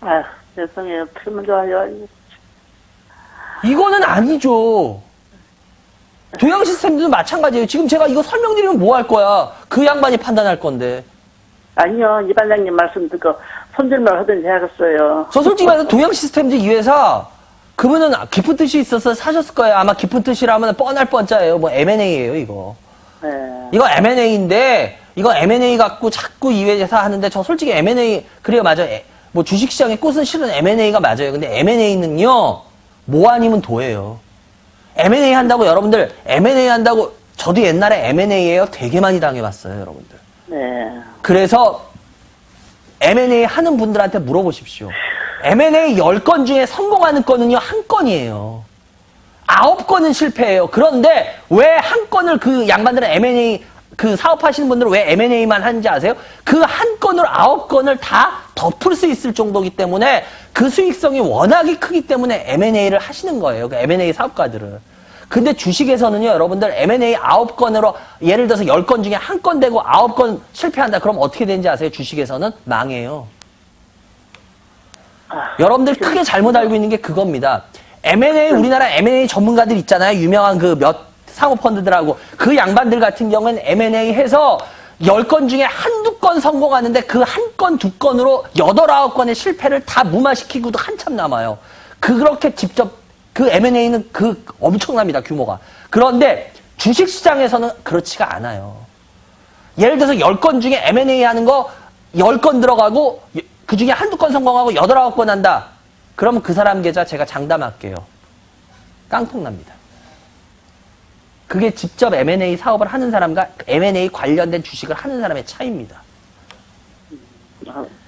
아휴, 죄송해요. 틀면 좋아요. 이거는 아니죠. 동양 시스템도 마찬가지예요. 지금 제가 이거 설명드리면 뭐 할 거야? 그 양반이 판단할 건데. 아니요, 이 반장님 말씀 듣고 손질만 하든지 하겠어요. 저 솔직히 말해서 동양 시스템즈 이 회사 그분은 깊은 뜻이 있어서 사셨을 거예요. 아마 깊은 뜻이라면 뻔할 뻔짜예요. 뭐 M&A예요, 이거. 네. 이거 M&A인데 이거 M&A 갖고 자꾸 이 회사 하는데 저 솔직히 M&A 그래요, 맞아요. 뭐 주식시장의 꽃은 실은 M&A가 맞아요. 근데 M&A는요 뭐 아니면 도예요. M&A 한다고 여러분들 M&A 한다고 저도 옛날에 M&A예요 되게 많이 당해봤어요, 여러분들. 네. 그래서 M&A 하는 분들한테 물어보십시오. M&A 10건 중에 성공하는 건은요, 한 건이에요. 9건은 실패해요. 그런데 왜 한 건을 그 양반들은 M&A, 그 사업하시는 분들은 왜 M&A만 하는지 아세요? 그 한 건으로 9건을 다 덮을 수 있을 정도이기 때문에 그 수익성이 워낙에 크기 때문에 M&A를 하시는 거예요. 그 M&A 사업가들은. 근데 주식에서는요, 여러분들 M&A 9건으로 예를 들어서 10건 중에 한 건 되고 9건 실패한다. 그럼 어떻게 되는지 아세요? 주식에서는 망해요. 여러분들 크게 잘못 알고 있는 게 그겁니다. M&A, 우리나라 M&A 전문가들 있잖아요. 유명한 그 몇 상호펀드들하고. 그 양반들 같은 경우에는 M&A 해서 10건 중에 한두 건 성공하는데 그 한 건, 두 건으로 8, 9건의 실패를 다 무마시키고도 한참 남아요. 그렇게 직접 그 M&A는 그 엄청납니다, 규모가. 그런데 주식시장에서는 그렇지가 않아요. 예를 들어서 10건 중에 M&A 하는 거 10건 들어가고 그 중에 한두 건 성공하고 8, 9건 한다. 그러면 그 사람 계좌 제가 장담할게요. 깡통 납니다. 그게 직접 M&A 사업을 하는 사람과 M&A 관련된 주식을 하는 사람의 차이입니다.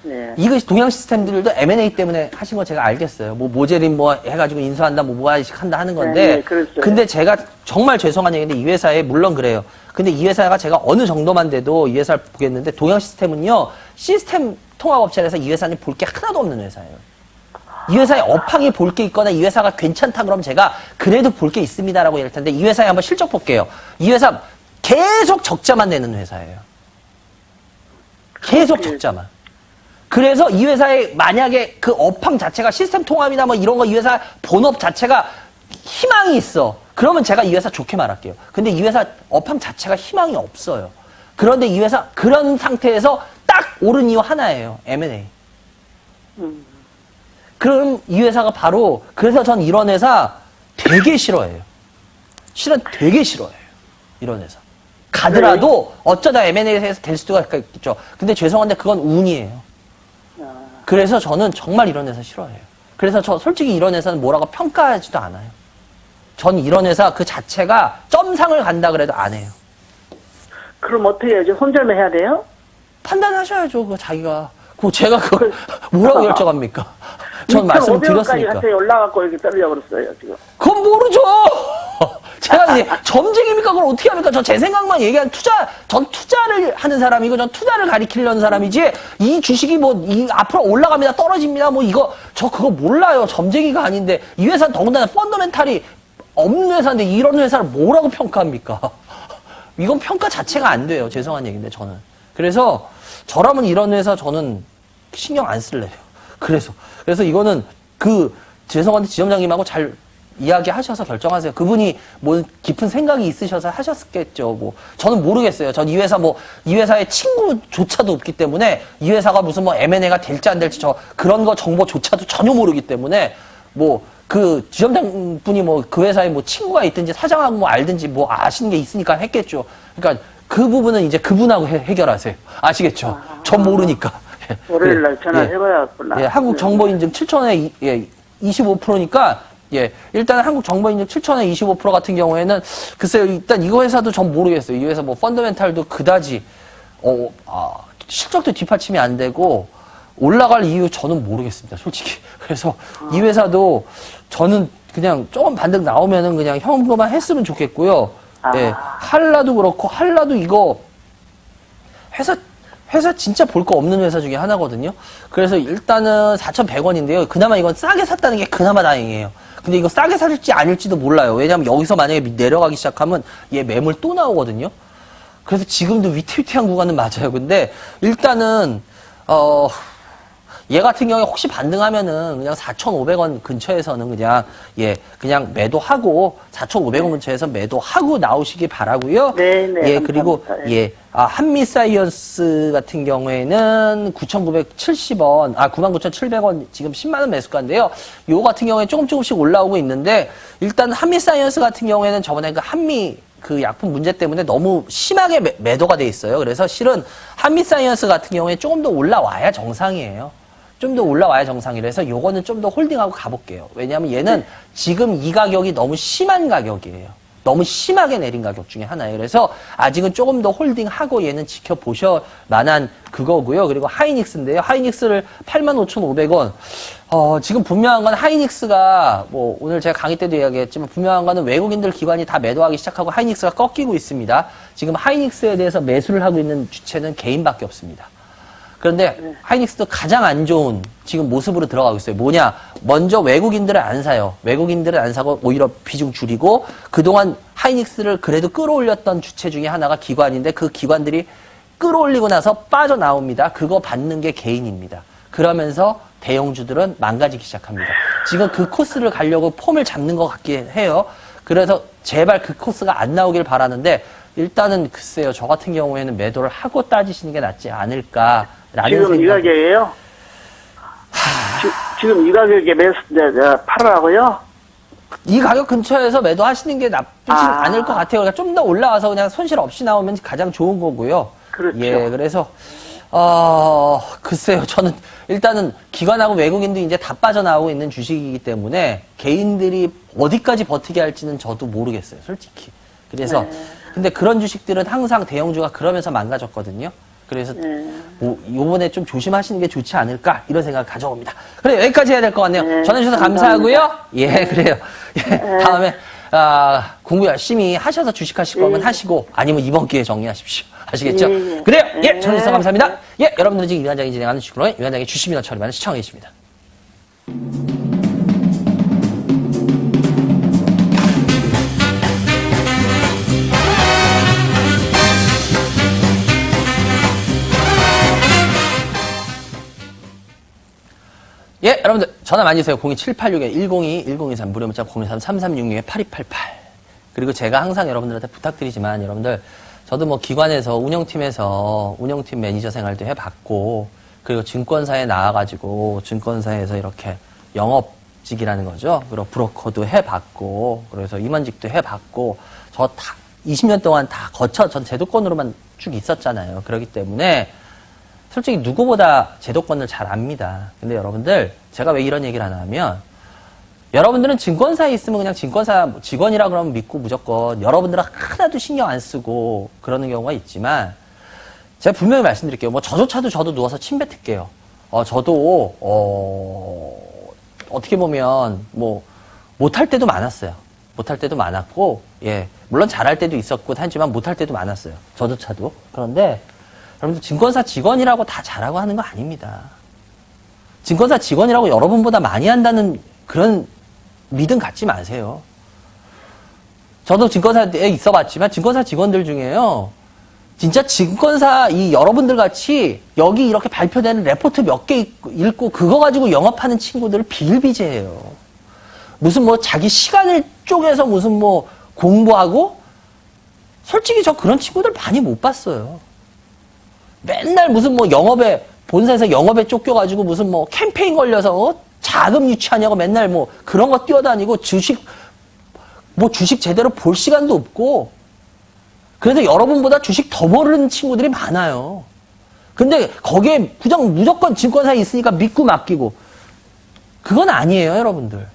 네. 이것이 동양 시스템들도 M&A 때문에 하신 거 제가 알겠어요. 뭐 모재린 뭐 해가지고 인수한다, 뭐 뭐하씩 한다 하는 건데. 네, 그렇죠. 근데 제가 정말 죄송한 얘기인데 이 회사에 물론 그래요. 근데 이 회사가 제가 어느 정도만 돼도 이 회사를 보겠는데 동양 시스템은요 시스템 통합업체라서 이 회사는 볼 게 하나도 없는 회사예요. 이 회사에 업황이 볼 게 있거나 이 회사가 괜찮다 그러면 제가 그래도 볼 게 있습니다라고 얘기할 텐데 이 회사에 한번 실적 볼게요. 이 회사 계속 적자만 내는 회사예요. 계속 적자만. 그래서 이 회사에 만약에 그 업황 자체가 시스템 통합이나 뭐 이런 거 이 회사 본업 자체가 희망이 있어. 그러면 제가 이 회사 좋게 말할게요. 근데 이 회사 업황 자체가 희망이 없어요. 그런데 이 회사 그런 상태에서 딱 오른 이유 하나예요. M&A. 그럼 이 회사가 바로 그래서 전 이런 회사 되게 싫어해요. 실은 되게 싫어해요. 이런 회사. 가더라도 어쩌다 M&A에서 될 수가 있죠. 근데 죄송한데 그건 운이에요. 그래서 저는 정말 이런 회사 싫어해요. 그래서 저 솔직히 이런 회사는 뭐라고 평가하지도 않아요. 전 이런 회사 그 자체가 점상을 간다 그래도 안 해요. 그럼 어떻게 해야죠? 손절만 해야 돼요? 판단하셔야죠. 그거 자기가. 그거 제가 그걸 뭐라고 결정합니까? 전 말씀드렸으니까. 갑자기 올라가고 이렇게 떨어져 버렸어요, 지금. 그건 모르죠. 제가 이제 점쟁입니까? 그걸 어떻게 합니까? 저 제 생각만 얘기한 전 투자를 하는 사람이고, 전 투자를 가리키려는 사람이지, 이 주식이 앞으로 올라갑니다, 떨어집니다, 저 그거 몰라요. 점쟁이가 아닌데, 이 회사는 더군다나 펀더멘탈이 없는 회사인데, 이런 회사를 뭐라고 평가합니까? 이건 평가 자체가 안 돼요. 죄송한 얘기인데, 저는. 그래서, 저라면 이런 회사 저는 신경 안 쓸래요. 그래서 이거는 죄송한데 지점장님하고 잘 이야기하셔서 결정하세요. 그분이 뭐 깊은 생각이 있으셔서 하셨겠죠. 저는 모르겠어요. 전 이 회사의 친구조차도 없기 때문에 이 회사가 무슨 M&A가 될지 안 될지 그런 거 정보조차도 전혀 모르기 때문에 그 지점장 분이 그 회사에 친구가 있든지 사장하고 알든지 아시는 게 있으니까 했겠죠. 그러니까 그 부분은 이제 그분하고 해결하세요. 아시겠죠? 전 모르니까. 월요일날 전화해봐야겠구나. 예, 한국 정보인증 7,000에 25%니까 일단 한국 정보인증 7,000에 25% 같은 경우에는 글쎄요, 일단 이거 회사도 전 모르겠어요. 이 회사 펀더멘탈도 그다지 실적도 뒷받침이 안 되고 올라갈 이유 저는 모르겠습니다, 솔직히. 그래서 이 회사도 저는 그냥 조금 반등 나오면은 그냥 현금화 했으면 좋겠고요. 예, 한라도 그렇고 한라도 이거 회사 진짜 볼 거 없는 회사 중에 하나거든요. 그래서 일단은 4,100원인데요. 그나마 이건 싸게 샀다는 게 그나마 다행이에요. 근데 이거 싸게 살지 아닐지도 몰라요. 왜냐면 여기서 만약에 내려가기 시작하면 얘 매물 또 나오거든요. 그래서 지금도 위태위태한 구간은 맞아요. 근데 일단은 얘 같은 경우에 혹시 반등하면은 그냥 4,500원 근처에서는 그냥 매도하고 4,500원 근처에서 매도하고 나오시기 바라고요. 네, 네. 예, 그리고 감사합니다. 한미사이언스 같은 경우에는 9,970원, 99,700원 지금 10만 원 매수가인데요. 요 같은 경우에 조금씩 올라오고 있는데 일단 한미사이언스 같은 경우에는 저번에 그 한미 그 약품 문제 때문에 너무 심하게 매도가 돼 있어요. 그래서 실은 한미사이언스 같은 경우에 조금 더 올라와야 정상이에요. 좀 더 올라와야 정상이라서 요거는 좀 더 홀딩하고 가볼게요. 왜냐하면 얘는 지금 이 가격이 너무 심한 가격이에요. 너무 심하게 내린 가격 중에 하나예요. 그래서 아직은 조금 더 홀딩하고 얘는 지켜보셔 만한 그거고요. 그리고 하이닉스인데요. 하이닉스를 85,500원. 지금 분명한 건 하이닉스가 뭐 오늘 제가 강의 때도 이야기했지만 분명한 거는 외국인들 기관이 다 매도하기 시작하고 하이닉스가 꺾이고 있습니다. 지금 하이닉스에 대해서 매수를 하고 있는 주체는 개인밖에 없습니다. 그런데 하이닉스도 가장 안 좋은 지금 모습으로 들어가고 있어요. 뭐냐? 먼저 외국인들은 안 사요. 외국인들은 안 사고 오히려 비중 줄이고 그동안 하이닉스를 그래도 끌어올렸던 주체 중에 하나가 기관인데 그 기관들이 끌어올리고 나서 빠져나옵니다. 그거 받는 게 개인입니다. 그러면서 대형주들은 망가지기 시작합니다. 지금 그 코스를 가려고 폼을 잡는 것 같긴 해요. 그래서 제발 그 코스가 안 나오길 바라는데 일단은 글쎄요. 저 같은 경우에는 매도를 하고 따지시는 게 낫지 않을까. 지금 이 가격이에요? 지금 이 가격에 팔으라고요? 이 가격 근처에서 매도하시는 게 나쁘진 않을 것 같아요. 그러니까 좀 더 올라와서 그냥 손실 없이 나오면 가장 좋은 거고요. 그렇죠. 예, 그래서 글쎄요. 저는 일단은 기관하고 외국인도 이제 다 빠져나오고 있는 주식이기 때문에 개인들이 어디까지 버티게 할지는 저도 모르겠어요. 솔직히. 그래서 근데 그런 주식들은 항상 대형주가 그러면서 망가졌거든요. 그래서 뭐 요번에 좀 조심하시는 게 좋지 않을까 이런 생각 가져옵니다. 그래 여기까지 해야 될 것 같네요. 전해주셔서 감사하고요. 예, 그래요. 예, 다음에 공부 열심히 하셔서 주식하실 거면 하시고 아니면 이번 기회에 정리하십시오. 아시겠죠? 그래요. 예, 전해주셔서 감사합니다. 예, 여러분들은 지금 유한장이 진행하는 주식으로 유한장의 주식민원 처리만을 시청해 계십니다. 예, 여러분들 전화 많이 주세요. 02786-102-1023 무료 문자 013-3366-8288 그리고 제가 항상 여러분들한테 부탁드리지만 여러분들 저도 뭐 기관에서 운영팀에서 운영팀 매니저 생활도 해봤고 그리고 증권사에 나와가지고 증권사에서 이렇게 영업직이라는 거죠. 그리고 브로커도 해봤고 그래서 임원직도 해봤고 저 다 20년 동안 다 전 제도권으로만 쭉 있었잖아요. 그렇기 때문에 솔직히 누구보다 제도권을 잘 압니다. 근데 여러분들 제가 왜 이런 얘기를 하냐면 여러분들은 증권사에 있으면 그냥 증권사 직원이라 그러면 믿고 무조건 여러분들은 하나도 신경 안 쓰고 그러는 경우가 있지만 제가 분명히 말씀드릴게요. 뭐 저조차도 저도 누워서 침 뱉을게요. 저도 어떻게 보면 뭐 못할 때도 많았어요. 못할 때도 많았고 예 물론 잘할 때도 있었고 하지만 못할 때도 많았어요. 저조차도. 그런데 여러분들 증권사 직원이라고 다 잘하고 하는 거 아닙니다. 증권사 직원이라고 여러분보다 많이 한다는 그런 믿음 갖지 마세요. 저도 증권사에 있어봤지만 증권사 직원들 중에요. 진짜 증권사 여러분들 같이 여기 이렇게 발표되는 레포트 몇 개 읽고 그거 가지고 영업하는 친구들을 비일비재해요. 무슨 뭐 자기 시간을 쪼개서 무슨 뭐 공부하고 솔직히 저 그런 친구들 많이 못 봤어요. 맨날 무슨 뭐 영업에 본사에서 영업에 쫓겨가지고 무슨 뭐 캠페인 걸려서 자금 유치하냐고 맨날 뭐 그런 거 뛰어다니고 주식 제대로 볼 시간도 없고 그래서 여러분보다 주식 더 모르는 친구들이 많아요. 근데 거기에 무조건 증권사에 있으니까 믿고 맡기고 그건 아니에요, 여러분들.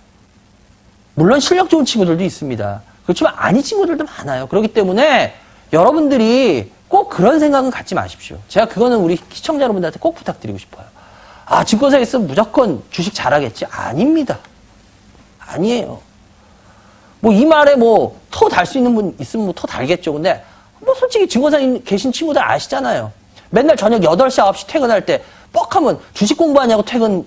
물론 실력 좋은 친구들도 있습니다. 그렇지만 아닌 친구들도 많아요. 그렇기 때문에 여러분들이 꼭 그런 생각은 갖지 마십시오. 제가 그거는 우리 시청자 여러분들한테 꼭 부탁드리고 싶어요. 증권사에 있으면 무조건 주식 잘하겠지? 아닙니다. 아니에요. 뭐 이 말에 뭐 토 달 수 있는 분 있으면 뭐 토 달겠죠. 근데 뭐 솔직히 증권사에 계신 친구들 아시잖아요. 맨날 저녁 8시, 9시 퇴근할 때 뻑하면 주식 공부하냐고 퇴근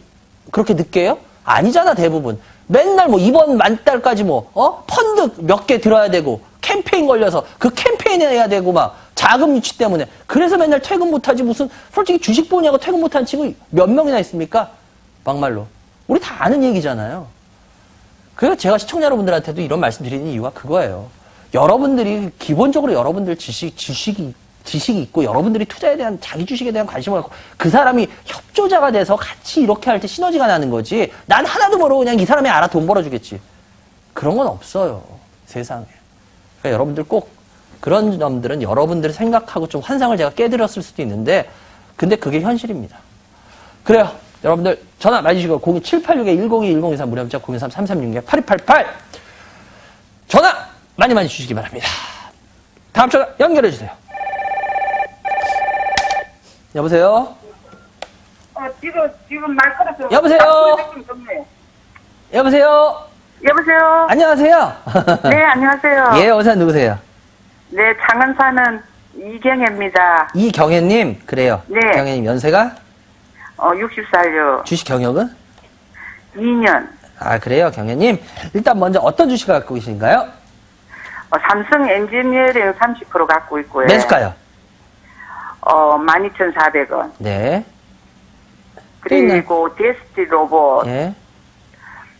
그렇게 늦게 해요? 아니잖아, 대부분. 맨날 뭐 이번 만달까지 펀드 몇 개 들어야 되고 캠페인 걸려서 그 캠페인 해야 되고 막 자금 유치 때문에. 그래서 맨날 퇴근 못하지. 무슨 솔직히 주식 보냐고 퇴근 못한 친구 몇 명이나 있습니까? 막말로. 우리 다 아는 얘기잖아요. 그래서 제가 시청자 여러분들한테도 이런 말씀 드리는 이유가 그거예요. 여러분들이 기본적으로 여러분들 지식이 있고 여러분들이 투자에 대한 자기 주식에 대한 관심을 갖고 그 사람이 협조자가 돼서 같이 이렇게 할 때 시너지가 나는 거지. 난 하나도 모르고 그냥 이 사람이 알아 돈 벌어주겠지. 그런 건 없어요. 세상에. 그러니까 여러분들 꼭 그런 점들은 여러분들이 생각하고 좀 환상을 제가 깨드렸을 수도 있는데 근데 그게 현실입니다. 그래요. 여러분들 전화 많이 주시고 02786-102103 무료 문자 023-336-8288 전화 많이 주시기 바랍니다. 다음 전화 연결해 주세요. 여보세요? 지금 말 끊었어요. 여보세요? 여보세요? 여보세요? 안녕하세요? 네, 안녕하세요. 예, 여보세요? 누구세요? 네, 창원 사는 이경혜입니다. 이경혜님, 그래요. 네. 경혜님, 연세가? 60살요. 주식 경력은? 2년. 아, 그래요, 경혜님. 일단 먼저 어떤 주식을 갖고 계신가요? 삼성 엔지니어링 30% 갖고 있고요. 매수가요? 12,400원. 네. 그리고 DST 로봇 예,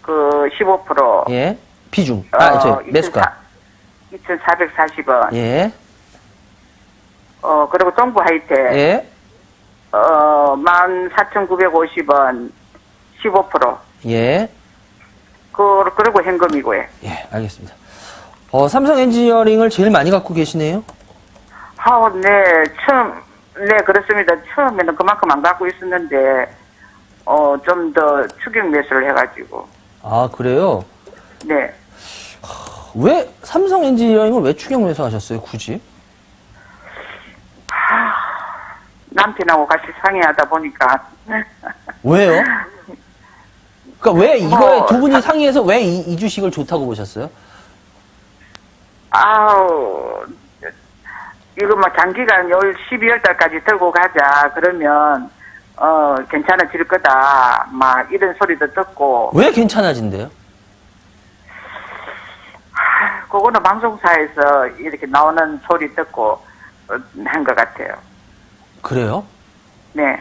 15%. 예. 비중. 매수가. 2,440원. 예, 그리고 동부 하이텍. 예, 14,950원. 15%. 예. 그리고 현금이고요. 예, 알겠습니다. 삼성 엔지니어링을 제일 많이 갖고 계시네요? 네, 네, 그렇습니다. 처음에는 그만큼 안 갖고 있었는데, 좀 더 추격 매수를 해가지고. 아, 그래요? 네. 왜, 삼성 엔지니어링을 왜 추격 매수하셨어요, 굳이? 남편하고 같이 상의하다 보니까. 왜요? 그러니까 왜 이거에 뭐, 두 분이 상의해서 왜 이 주식을 좋다고 보셨어요? 이거 뭐 장기간 올 12월 달까지 들고 가자. 그러면, 괜찮아질 거다. 막 이런 소리도 듣고. 왜 괜찮아진대요? 그거는 방송사에서 이렇게 나오는 소리 듣고 한 것 같아요. 그래요? 네.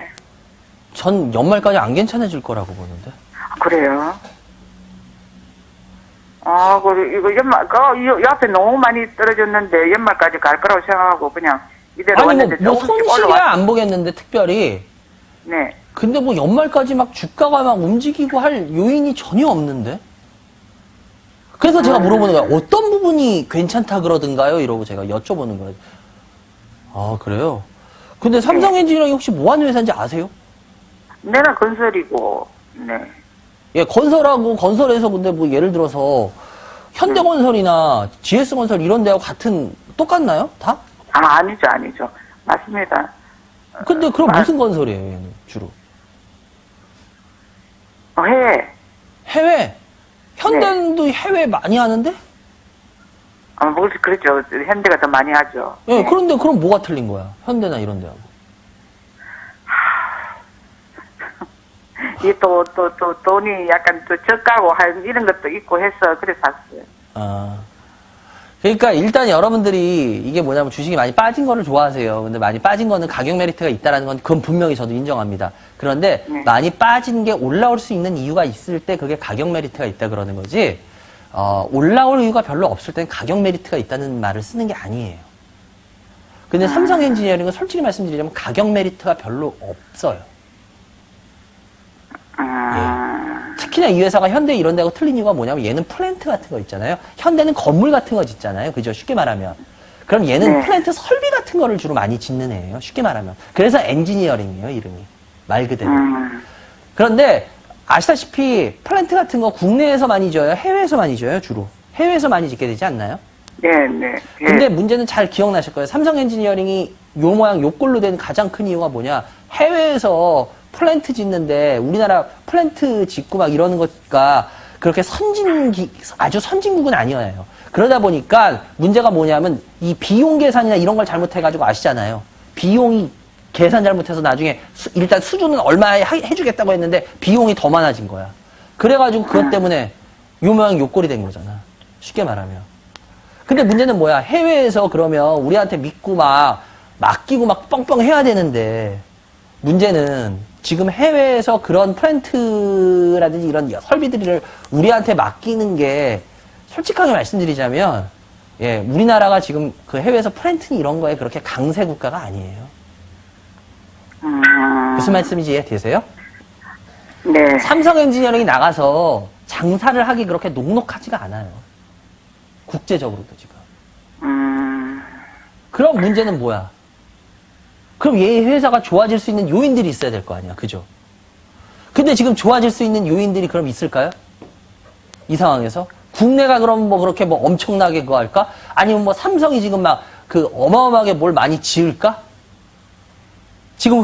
전 연말까지 안 괜찮아질 거라고 보는데. 그래요? 이거 연말, 옆에 너무 많이 떨어졌는데 연말까지 갈 거라고 생각하고 그냥 이대로 아니, 왔는데 뭐 조금씩 손실이야 안 보겠는데, 특별히. 네. 근데 뭐 연말까지 막 주가가 막 움직이고 할 요인이 전혀 없는데? 그래서 제가 물어보는 거야. 어떤 부분이 괜찮다 그러던가요? 이러고 제가 여쭤보는 거예요. 아, 그래요? 근데 삼성 엔지니어링 혹시 뭐 하는 회사인지 아세요? 내가 건설이고, 네. 예, 건설에서 근데 뭐 예를 들어서 현대건설이나 GS건설 이런 데하고 똑같나요? 다? 아니죠. 맞습니다. 근데 그럼 무슨 건설이에요, 얘는 주로? 해외. 해외? 현대도 해외 많이 하는데? 그렇죠. 현대가 더 많이 하죠. 예, 네. 그런데 그럼 뭐가 틀린 거야? 현대나 이런 데하고. 이게 돈이 약간 또 적가고 이런 것도 있고 해서 그래서 샀어요. 그러니까 일단 여러분들이 이게 뭐냐면 주식이 많이 빠진 거를 좋아하세요. 근데 많이 빠진 거는 가격 메리트가 있다라는 건 그건 분명히 저도 인정합니다. 그런데 네. 많이 빠진 게 올라올 수 있는 이유가 있을 때 그게 가격 메리트가 있다 그러는 거지. 올라올 이유가 별로 없을 땐 가격 메리트가 있다는 말을 쓰는 게 아니에요. 근데 삼성 엔지니어링은 솔직히 말씀드리자면 가격 메리트가 별로 없어요. 특히나 이 회사가 현대 이런 데하고 틀린 이유가 뭐냐면 얘는 플랜트 같은 거 있잖아요. 현대는 건물 같은 거 짓잖아요. 그죠? 쉽게 말하면. 그럼 얘는 네. 플랜트 설비 같은 거를 주로 많이 짓는 애예요. 쉽게 말하면. 그래서 엔지니어링이에요, 이름이. 말 그대로. 그런데 아시다시피 플랜트 같은 거 국내에서 많이 지어요? 해외에서 많이 지어요, 주로? 해외에서 많이 짓게 되지 않나요? 네. 근데 문제는 잘 기억나실 거예요. 삼성 엔지니어링이 요 모양 요 꼴로 된 가장 큰 이유가 뭐냐? 해외에서 플랜트 짓는데 우리나라 플랜트 짓고 막 이러는 것가 그렇게 아주 선진국은 아니에요. 그러다 보니까 문제가 뭐냐면 이 비용 계산이나 이런 걸 잘못해가지고 아시잖아요. 비용이 계산 잘못해서 나중에 일단 수준은 얼마에 해주겠다고 했는데 비용이 더 많아진 거야. 그래가지고 그것 때문에 요 모양 요 꼴이 된 거잖아. 쉽게 말하면. 근데 문제는 뭐야? 해외에서 그러면 우리한테 믿고 막 맡기고 막 뻥뻥 해야 되는데, 문제는 지금 해외에서 그런 플랜트라든지 이런 설비들을 우리한테 맡기는 게, 솔직하게 말씀드리자면, 예, 우리나라가 지금 그 해외에서 플랜트 이런 거에 그렇게 강세 국가가 아니에요. 무슨 말씀인지 이해되세요? 네. 삼성 엔지니어링이 나가서 장사를 하기 그렇게 녹록하지가 않아요. 국제적으로도 지금. 그럼 문제는 뭐야? 그럼 얘 회사가 좋아질 수 있는 요인들이 있어야 될 거 아니야. 그죠? 근데 지금 좋아질 수 있는 요인들이 그럼 있을까요? 이 상황에서? 국내가 그럼 뭐 그렇게 뭐 엄청나게 그거 할까? 아니면 뭐 삼성이 지금 막 그 어마어마하게 뭘 많이 지을까? 지금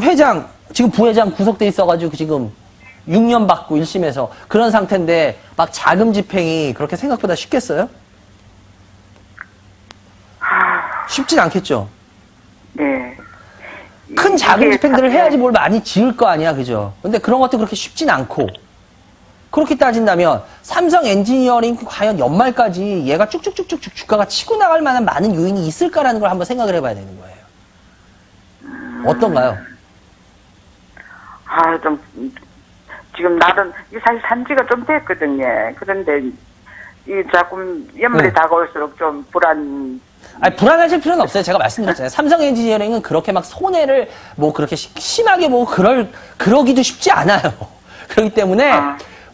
지금 부회장 구속돼 있어가지고 지금 6년 받고 1심에서 그런 상태인데 막 자금 집행이 그렇게 생각보다 쉽겠어요? 쉽진 않겠죠? 네. 큰 자금 이게 집행들을 참- 해야지 뭘 많이 지을 거 아니야, 그죠? 근데 그런 것도 그렇게 쉽진 않고. 그렇게 따진다면 삼성 엔지니어링 과연 연말까지 얘가 쭉쭉쭉쭉 주가가 치고 나갈 만한 많은 요인이 있을까라는 걸 한번 생각을 해봐야 되는 거예요. 어떤가요? 좀, 지금 나는, 이 사실 산지가 좀 됐거든요. 그런데, 이 조금 연말이 네. 다가올수록 좀 아니, 불안하실 필요는 없어요. 제가 말씀드렸잖아요. 삼성 엔지니어링은 그렇게 막 손해를 뭐 그렇게 심하게 뭐 그러기도 쉽지 않아요. 그렇기 때문에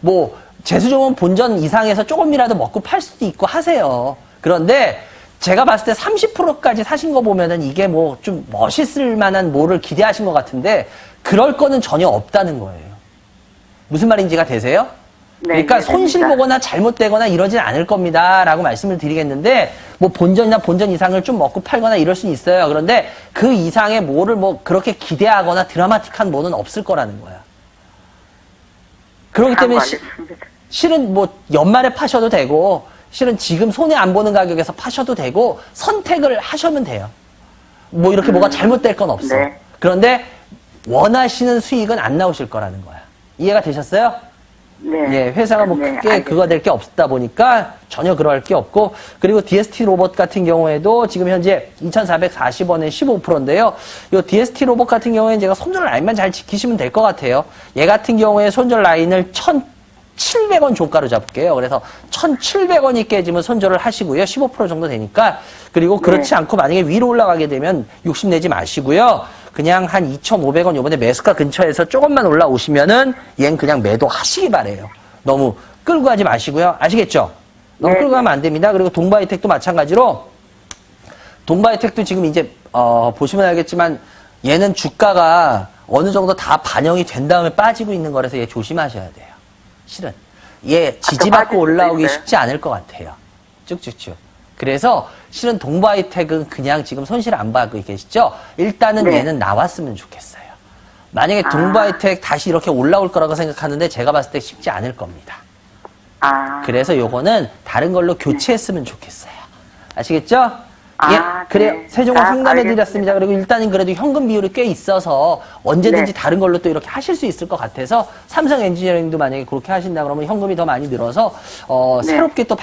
뭐 재수종은 본전 이상에서 조금이라도 먹고 팔 수도 있고 하세요. 그런데 제가 봤을 때 30%까지 사신 거 보면은 이게 뭐 좀 멋있을 만한 뭐를 기대하신 것 같은데 그럴 거는 전혀 없다는 거예요. 무슨 말인지가 되세요? 네, 그러니까 네, 손실 됩니다. 보거나 잘못되거나 이러진 않을 겁니다. 라고 말씀을 드리겠는데, 뭐 본전이나 본전 이상을 좀 먹고 팔거나 이럴 수는 있어요. 그런데 그 이상의 뭐를 뭐 그렇게 기대하거나 드라마틱한 뭐는 없을 거라는 거야. 그렇기 때문에 참고하겠습니다. 실은 뭐 연말에 파셔도 되고, 실은 지금 손해 안 보는 가격에서 파셔도 되고, 선택을 하시면 돼요. 뭐 이렇게 뭐가 잘못될 건 없어. 네. 그런데 원하시는 수익은 안 나오실 거라는 거야. 이해가 되셨어요? 네. 예, 회사가 뭐 네, 크게 알겠습니다. 그거 될 게 없다 보니까 전혀 그럴 게 없고, 그리고 DST 로봇 같은 경우에도 지금 현재 2,440원에 15%인데요. 이 DST 로봇 같은 경우에는 제가 손절 라인만 잘 지키시면 될 것 같아요. 얘 같은 경우에 손절 라인을 1,700원 종가로 잡을게요. 그래서 1,700원이 깨지면 손절을 하시고요. 15% 정도 되니까. 그리고 그렇지 않고 만약에 위로 올라가게 되면 욕심내지 마시고요. 그냥 한 2,500원 요번에 매수가 근처에서 조금만 올라오시면은 얜 그냥 매도하시기 바래요. 너무 끌고 가지 마시고요. 아시겠죠? 너무 네. 끌고 가면 안 됩니다. 그리고 동바이텍도 마찬가지로 동바이텍도 지금 이제 보시면 알겠지만 얘는 주가가 어느 정도 다 반영이 된 다음에 빠지고 있는 거라서 얘 조심하셔야 돼요. 실은 얘 지지받고 빠질 수도 올라오기 있어요. 쉽지 않을 것 같아요. 쭉쭉쭉. 그래서 실은 동바이텍은 그냥 지금 손실 안 받고 계시죠? 일단은 네. 얘는 나왔으면 좋겠어요. 만약에 동바이텍 다시 이렇게 올라올 거라고 생각하는데 제가 봤을 때 쉽지 않을 겁니다. 그래서 요거는 다른 걸로 교체했으면 좋겠어요. 아시겠죠? 예, 그래요. 네. 세종을 상담해드렸습니다. 알겠습니다. 그리고 일단은 그래도 현금 비율이 꽤 있어서 언제든지 네. 다른 걸로 또 이렇게 하실 수 있을 것 같아서 삼성 엔지니어링도 만약에 그렇게 하신다 그러면 현금이 더 많이 늘어서 네. 새롭게 또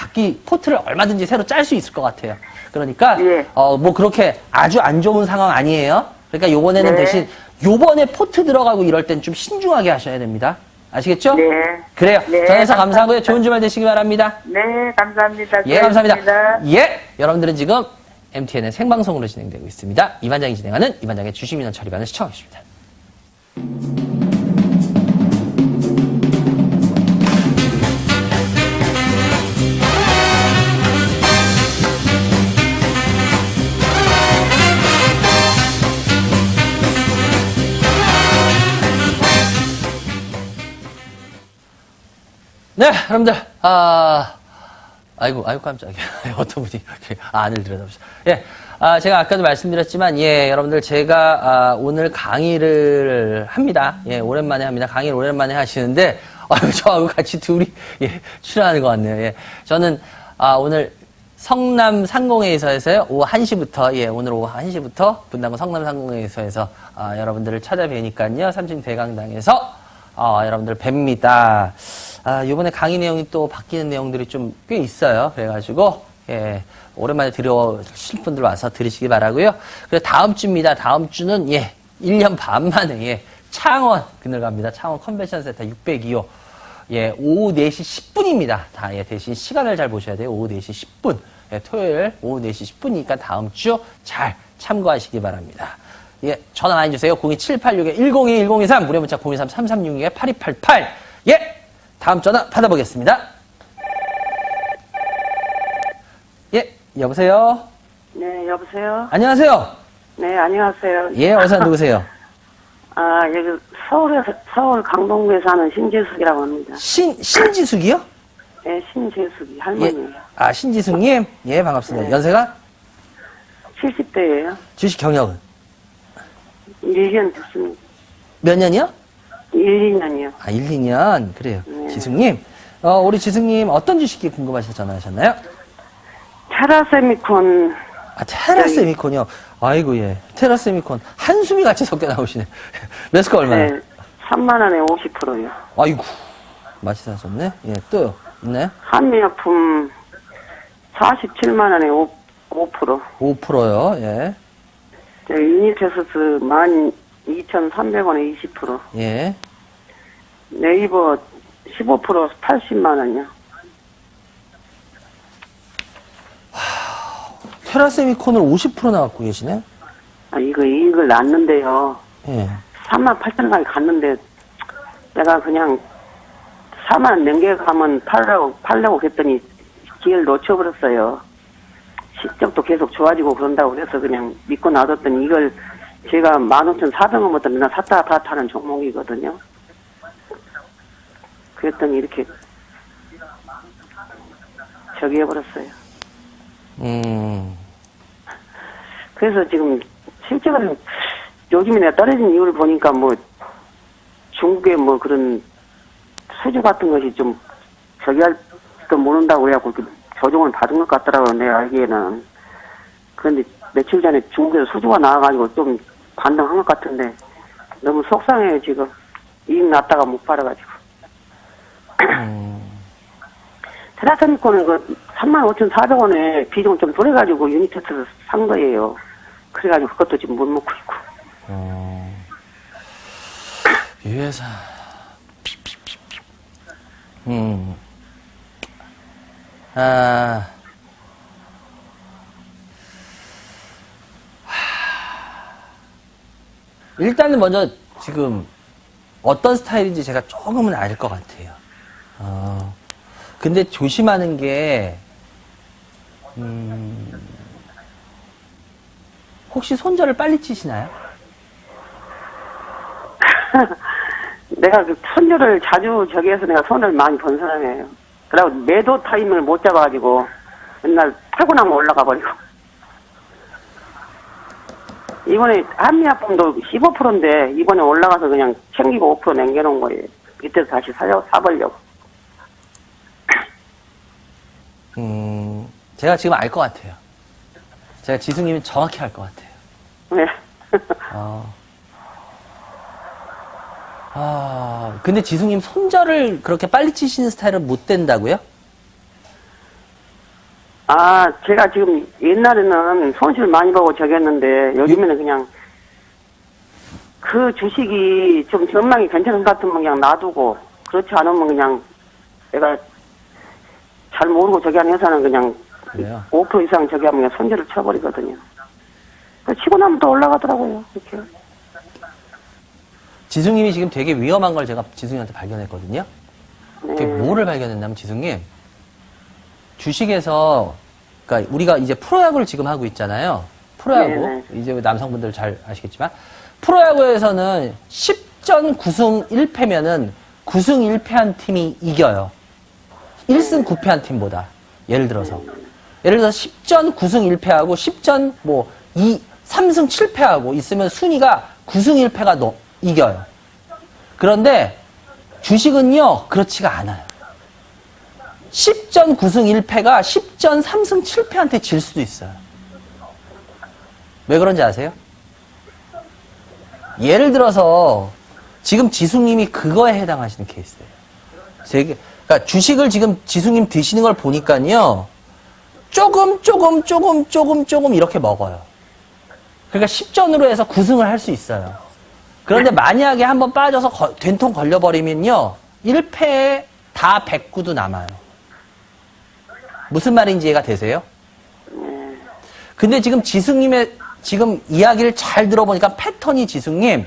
포트를 얼마든지 새로 짤 수 있을 것 같아요. 그러니까 예. 뭐 그렇게 아주 안 좋은 상황 아니에요. 그러니까 요번에는 네. 대신 요번에 포트 들어가고 이럴 땐 좀 신중하게 하셔야 됩니다. 아시겠죠? 네. 그래요. 네, 전해서 감사하고요. 감사합니다. 좋은 주말 되시기 바랍니다. 네, 감사합니다. 예, 감사합니다. 고맙습니다. 예, 여러분들은 지금 MTN의 생방송으로 진행되고 있습니다. 이반장이 진행하는 이반장의 주식민원 처리반을 시청하고 계십니다. 네, 여러분들, 아이고, 깜짝이야. 어떤 분이 이렇게 안을 들여다보셨어. 예, 제가 아까도 말씀드렸지만, 예, 여러분들, 제가, 오늘 강의를 합니다. 예, 오랜만에 합니다. 강의를 오랜만에 하시는데, 저하고 같이 둘이, 예, 출연하는 것 같네요. 예, 저는, 오늘 성남 상공회의소에서요, 오후 1시부터, 예, 오늘 오후 1시부터 분당구 성남 상공회의소에서, 여러분들을 찾아뵈니까요, 삼층 대강당에서, 여러분들 뵙니다. 요번에 강의 내용이 또 바뀌는 내용들이 좀 꽤 있어요. 그래가지고, 예, 오랜만에 들으실 분들 와서 들으시기 바라고요. 그리고 다음 주입니다. 다음 주는 1년 반 만에 창원 그늘 갑니다. 창원 컨벤션 센터 602호. 오후 4시 10분입니다. 대신 시간을 잘 보셔야 돼요. 오후 4시 10분. 토요일 오후 4시 10분이니까 다음 주 잘 참고하시기 바랍니다. 전화 많이 주세요. 02786-1021-1023, 무료 문자 023-3362-8288. 다음 전화 받아보겠습니다. 여보세요? 네, 여보세요? 안녕하세요? 네, 안녕하세요. 어디서 누구세요? 여기 서울 강동구에 사는 신재숙이라고 합니다. 신지숙이요? 네, 신재숙이 할머니예요. 신지숙님? 반갑습니다. 네. 연세가? 70대예요. 주식 경력은? 1년 됐습니다. 몇 년이요? 1, 2년이요. 1, 2년. 그래요. 네. 지숙님. 우리 지숙님 어떤 주식이 궁금하셔서 전화하셨나요? 테라세미콘. 테라세미콘이요. 아이고, 테라세미콘. 한숨이 같이 섞여 나오시네. 매수가 얼마나? 네, 3만원에 50%요. 아이고, 맛이 사셨네. 또요. 있나요? 한미약품 47만원에 5%. 5%요. 예. 유니테스스 12,300원에 20%. 예. 네이버 15% 80만원이요. 테라세미콘을 50% 나갖고 계시네? 이거 이익을 났는데요. 예. 38,000원까지 갔는데, 내가 그냥 4만 넘게 가면 팔려고 그랬더니 기회를 놓쳐버렸어요. 실적도 계속 좋아지고 그런다고 그래서 그냥 믿고 놔뒀더니 이걸 제가 15,400원부터 맨날 샀다 갔다 하는 종목이거든요. 그랬더니 이렇게 저기 해버렸어요. 그래서 지금 실적은 요즘에 내가 떨어진 이유를 보니까 뭐 중국의 뭐 그런 수주 같은 것이 좀 저기 할지도 모른다고 그래갖고 조정을 받은 것 같더라고요, 내가 알기에는. 그런데 며칠 전에 중국에서 수주가 나와가지고 좀 반등한 것 같은데 너무 속상해요, 지금. 이익 났다가 못 팔아가지고. 테라세미콘은 그 35,400원에 비중 좀 줄여가지고 유니테스를 산 거예요. 그래가지고 그것도 지금 못 먹고 있고. 이 회사. 일단은 먼저 지금 어떤 스타일인지 제가 조금은 알 것 같아요. 근데 조심하는 게, 혹시 손절을 빨리 치시나요? 내가 그 손절을 자주 저기 해서 내가 손을 많이 번 사람이에요. 그리고 매도 타임을 못 잡아가지고 맨날 타고 나면 올라가 버리고. 이번에 한미약품도 15%인데 이번에 올라가서 그냥 챙기고 5% 남겨놓은 거예요. 이때 다시 사보려고. 제가 지금 알 것 같아요. 제가 지수님이 정확히 알 것 같아요. 네. 근데 지수님 손절을 그렇게 빨리 치시는 스타일은 못 된다고요? 제가 지금 옛날에는 손실 많이 보고 저기 했는데 요즘에는 그냥 그 주식이 좀 전망이 괜찮은 것 같으면 그냥 놔두고 그렇지 않으면 그냥 내가 잘 모르고 저기 하는 회사는 그냥 그래요? 5% 이상 저기 하면 그냥 손절을 쳐버리거든요. 치고 나면 또 올라가더라고요. 이렇게. 지수님이 지금 되게 위험한 걸 제가 지수님한테 발견했거든요. 그게 네. 뭐를 발견했냐면 지수님, 주식에서 그러니까 우리가 이제 프로야구를 지금 하고 있잖아요. 프로야구. 네네. 이제 남성분들 잘 아시겠지만 프로야구에서는 10전 9승 1패면은 9승 1패한 팀이 이겨요. 1승 9패한 팀보다. 예를 들어서 10전 9승 1패하고 10전 3승 7패하고 있으면 순위가 9승 1패가 이겨요. 그런데 주식은요, 그렇지가 않아요. 10전 9승 1패가 10전 3승 7패한테 질 수도 있어요. 왜 그런지 아세요? 예를 들어서 지금 지숙님이 그거에 해당하시는 케이스예요. 그러니까 주식을 지금 지숙님 드시는 걸 보니까요, 조금 이렇게 먹어요. 그러니까 10전으로 해서 9승을 할 수 있어요. 그런데 만약에 한번 빠져서 된통 걸려버리면요. 1패에 다 109도 남아요. 무슨 말인지 이해가 되세요? 근데 지금 지승님의 지금 이야기를 잘 들어보니까 패턴이 지승님,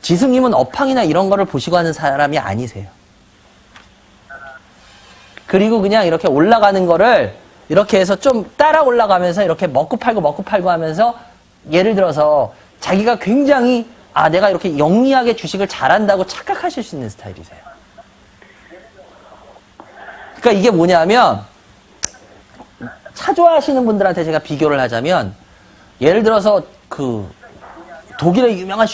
지승님은 업황이나 이런 거를 보시고 하는 사람이 아니세요. 그리고 그냥 이렇게 올라가는 거를 이렇게 해서 좀 따라 올라가면서 이렇게 먹고 팔고 하면서 예를 들어서 자기가 굉장히 내가 이렇게 영리하게 주식을 잘한다고 착각하실 수 있는 스타일이세요. 그러니까 이게 뭐냐면 차 좋아하시는 분들한테 제가 비교를 하자면 예를 들어서 그 독일의 유명한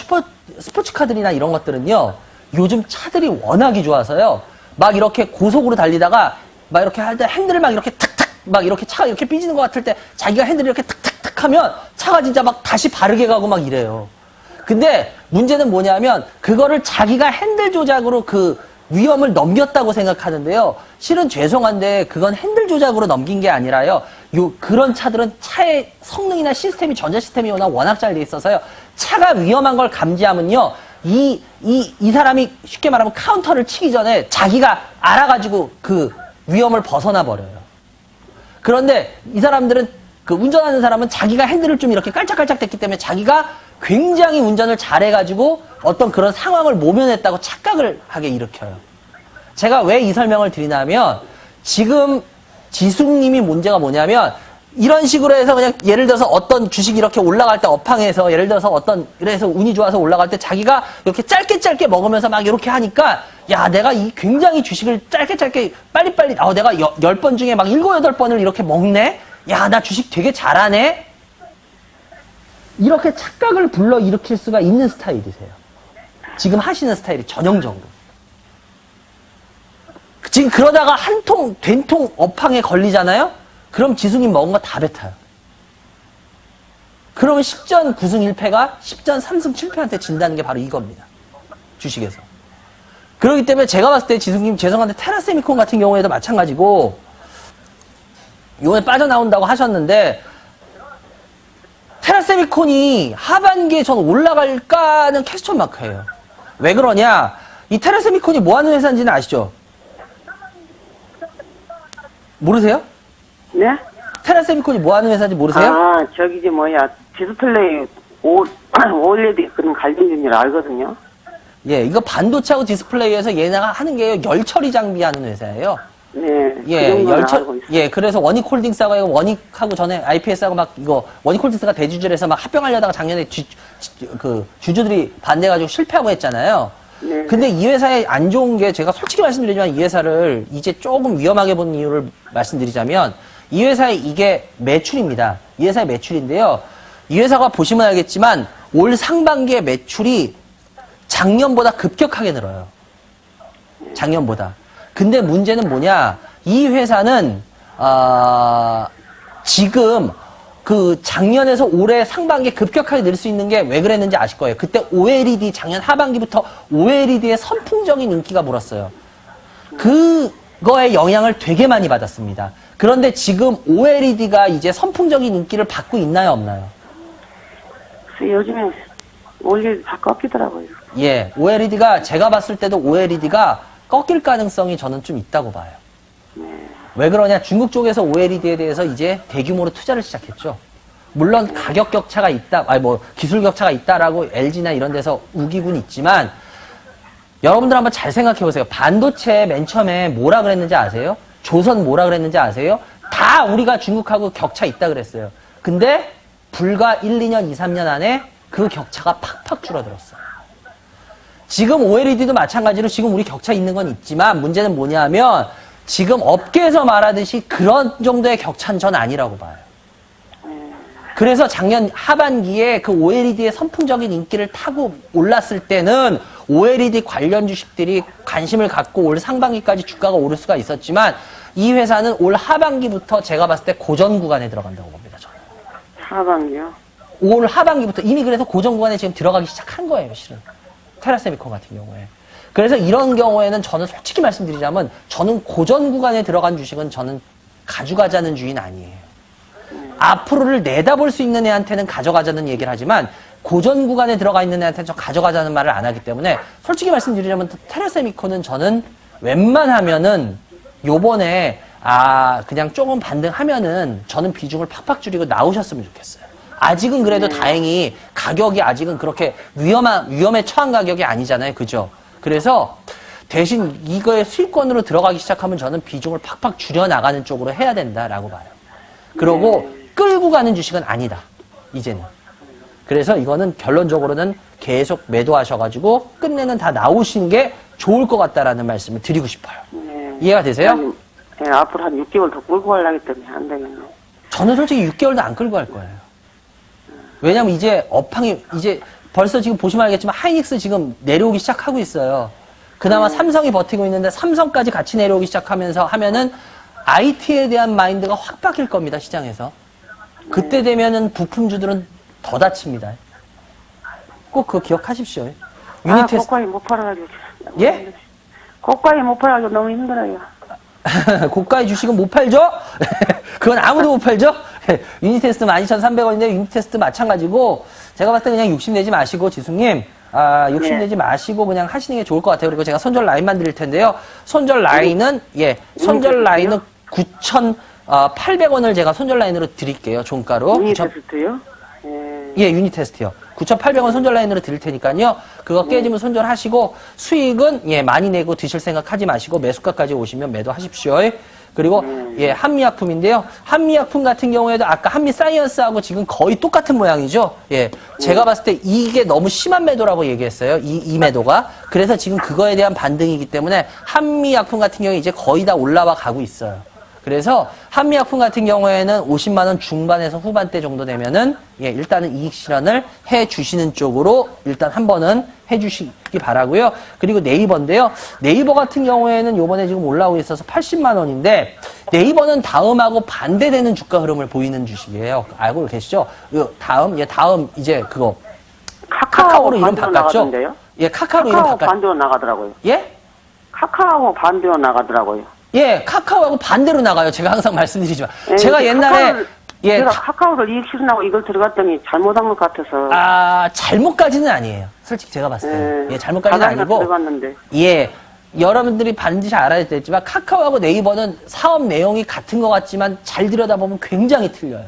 스포츠카들이나 이런 것들은요. 요즘 차들이 워낙에 좋아서요. 막 이렇게 고속으로 달리다가 막 이렇게 할 때 핸들을 막 이렇게 탁탁 막 이렇게 차가 이렇게 삐지는 것 같을 때 자기가 핸들을 이렇게 탁탁탁 하면 차가 진짜 막 다시 바르게 가고 막 이래요. 근데 문제는 뭐냐면 그거를 자기가 핸들 조작으로 그 위험을 넘겼다고 생각하는데요. 실은 죄송한데 그건 핸들 조작으로 넘긴 게 아니라요. 그런 차들은 차의 성능이나 시스템이 전자 시스템이 워낙 잘 돼 있어서요. 차가 위험한 걸 감지하면요. 이 사람이 쉽게 말하면 카운터를 치기 전에 자기가 알아가지고 그 위험을 벗어나 버려요. 그런데 이 사람들은 그 운전하는 사람은 자기가 핸들을 좀 이렇게 깔짝깔짝 됐기 때문에 자기가 굉장히 운전을 잘해가지고 어떤 그런 상황을 모면했다고 착각을 하게 일으켜요. 제가 왜 이 설명을 드리냐면 지금 지숙님이 문제가 뭐냐면 이런 식으로 해서 그냥 예를 들어서 어떤 주식이 이렇게 올라갈 때 업황에서 예를 들어서 그래서 운이 좋아서 올라갈 때 자기가 이렇게 짧게 먹으면서 막 이렇게 하니까 야 내가 이 굉장히 주식을 짧게 빨리빨리 내가 10번 중에 막 7, 8번을 이렇게 먹네? 야 나 주식 되게 잘하네? 이렇게 착각을 불러일으킬 수가 있는 스타일이세요. 지금 하시는 스타일이 전형적으로. 지금 그러다가 된통 업황에 걸리잖아요? 그럼 지숙이 먹은 거 다 뱉어요. 그러면 10전 9승 1패가 10전 3승 7패한테 진다는 게 바로 이겁니다. 주식에서. 그렇기 때문에 제가 봤을 때 지숙님 죄송한데 테라세미콘 같은 경우에도 마찬가지고 이번에 빠져나온다고 하셨는데 테라세미콘이 하반기에 전 올라갈까는 퀘스천 마크예요. 왜 그러냐? 이 테라세미콘이 뭐 하는 회사인지는 아시죠? 모르세요? 네? 테라세미콘이 뭐 하는 회사인지 모르세요? 디스플레이 OLED 그런 관련된 알거든요. 예, 이거 반도체하고 디스플레이에서 얘네가 하는 게요, 열 처리 장비 하는 회사예요. 네. 예, 알고 있어요. 예, 그래서 원익홀딩스하고 원익하고 전에 IPS하고 막 이거 원익홀딩스가 대주주를 해서 막 합병하려다가 작년에 주주들이 반대해가지고 실패하고 했잖아요. 네. 근데 이 회사에 안 좋은 게 제가 솔직히 말씀드리지만 이 회사를 이제 조금 위험하게 본 이유를 말씀드리자면 이 회사의 이게 매출입니다. 이 회사의 매출인데요. 이 회사가 보시면 알겠지만 올 상반기의 매출이 작년보다 급격하게 늘어요. 작년보다. 근데 문제는 뭐냐? 이 회사는 지금 그 작년에서 올해 상반기에 급격하게 늘 수 있는 게 왜 그랬는지 아실 거예요. 그때 OLED 작년 하반기부터 OLED의 선풍적인 인기가 물었어요. 그거의 영향을 되게 많이 받았습니다. 그런데 지금 OLED가 이제 선풍적인 인기를 받고 있나요, 없나요? 그래서 요즘에 OLED 다 꺾이더라고요. 예, OLED가 제가 봤을 때도 OLED가 꺾일 가능성이 저는 좀 있다고 봐요. 왜 그러냐? 중국 쪽에서 OLED에 대해서 이제 대규모로 투자를 시작했죠. 물론 가격 격차가 있다, 기술 격차가 있다라고 LG나 이런 데서 우기곤 있지만, 여러분들 한번 잘 생각해 보세요. 반도체 맨 처음에 뭐라 그랬는지 아세요? 조선 뭐라 그랬는지 아세요? 다 우리가 중국하고 격차 있다 그랬어요. 근데 불과 1, 2년, 2, 3년 안에 그 격차가 팍팍 줄어들었어요. 지금 OLED도 마찬가지로 지금 우리 격차 있는 건 있지만 문제는 뭐냐면 지금 업계에서 말하듯이 그런 정도의 격차는 전 아니라고 봐요. 그래서 작년 하반기에 그 OLED의 선풍적인 인기를 타고 올랐을 때는 OLED 관련 주식들이 관심을 갖고 올 상반기까지 주가가 오를 수가 있었지만 이 회사는 올 하반기부터 제가 봤을 때 고전 구간에 들어간다고 봅니다. 저는. 하반기요? 올 하반기부터 이미 그래서 고전 구간에 지금 들어가기 시작한 거예요, 실은. 테라세미콘 같은 경우에. 그래서 이런 경우에는 저는 솔직히 말씀드리자면 저는 고전 구간에 들어간 주식은 저는 가져가자는 주의는 아니에요. 앞으로를 내다볼 수 있는 애한테는 가져가자는 얘기를 하지만 고전 구간에 들어가 있는 애한테는 저 가져가자는 말을 안 하기 때문에 솔직히 말씀드리자면 테라세미코는 저는 웬만하면은 요번에 그냥 조금 반등하면은 저는 비중을 팍팍 줄이고 나오셨으면 좋겠어요. 아직은 그래도 다행히 가격이 아직은 그렇게 위험에 처한 가격이 아니잖아요. 그죠? 그래서 대신 이거에 수익권으로 들어가기 시작하면 저는 비중을 팍팍 줄여나가는 쪽으로 해야 된다라고 봐요. 그러고 끌고 가는 주식은 아니다. 이제는. 그래서 이거는 결론적으로는 계속 매도하셔가지고 끝내는 다 나오신 게 좋을 것 같다라는 말씀을 드리고 싶어요. 네. 이해가 되세요? 네, 앞으로 한 6개월 더 끌고 가려기 때문에 안 되겠네. 저는 솔직히 6개월도 안 끌고 갈 거예요. 왜냐면 이제 업황이 이제 벌써 지금 보시면 알겠지만 하이닉스 지금 내려오기 시작하고 있어요. 그나마 삼성이 버티고 있는데 삼성까지 같이 내려오기 시작하면서 하면은 IT에 대한 마인드가 확 바뀔 겁니다. 시장에서. 그때 되면은 부품주들은 더 다칩니다. 꼭 그거 기억하십시오. 유니테스트. 고가에 못 팔아가지고. 예? 고가에 못 팔아가지고 너무 힘들어요. 고가의 주식은 못 팔죠? 그건 아무도 못 팔죠? 유니테스트 12,300원인데 유니테스트 마찬가지고 제가 봤을 때 그냥 욕심내지 마시고 지수님 욕심내지 마시고 그냥 하시는 게 좋을 것 같아요. 그리고 제가 손절 라인만 드릴 텐데요. 손절 라인은 손절 라인은 9,800원을 제가 손절 라인으로 드릴게요. 종가로. 유니테스트요? 예, 유니테스트요. 9,800원 손절 라인으로 드릴 테니까요. 그거 깨지면 손절하시고 수익은 많이 내고 드실 생각하지 마시고 매수가까지 오시면 매도하십시오. 그리고 한미약품인데요. 한미약품 같은 경우에도 아까 한미사이언스하고 지금 거의 똑같은 모양이죠. 제가 봤을 때 이게 너무 심한 매도라고 얘기했어요. 이 매도가. 그래서 지금 그거에 대한 반등이기 때문에 한미약품 같은 경우에 이제 거의 다 올라와 가고 있어요. 그래서 한미약품 같은 경우에는 50만 원 중반에서 후반대 정도 되면은 일단은 이익 실현을 해 주시는 쪽으로 일단 한 번은 해 주시기 바라고요. 그리고 네이버인데요. 네이버 같은 경우에는 요번에 지금 올라오고 있어서 80만 원인데 네이버는 다음하고 반대되는 주가 흐름을 보이는 주식이에요. 알고 계시죠? 다음 이제 그거 카카오로 이름 바꿨죠? 카카오로 이름 바꿨죠? 반대로 나가더라고요. 예? 카카오 반대로 나가더라고요. 카카오하고 반대로 나가요. 제가 항상 말씀드리지만. 예, 제가 옛날에, 제가 카카오를 이익 실현하고 이걸 들어갔더니 잘못한 것 같아서. 잘못까지는 아니에요. 솔직히 제가 봤을 때. 잘못까지는 아니고. 들어갔는데. 여러분들이 반드시 알아야 되겠지만, 카카오하고 네이버는 사업 내용이 같은 것 같지만, 잘 들여다보면 굉장히 틀려요.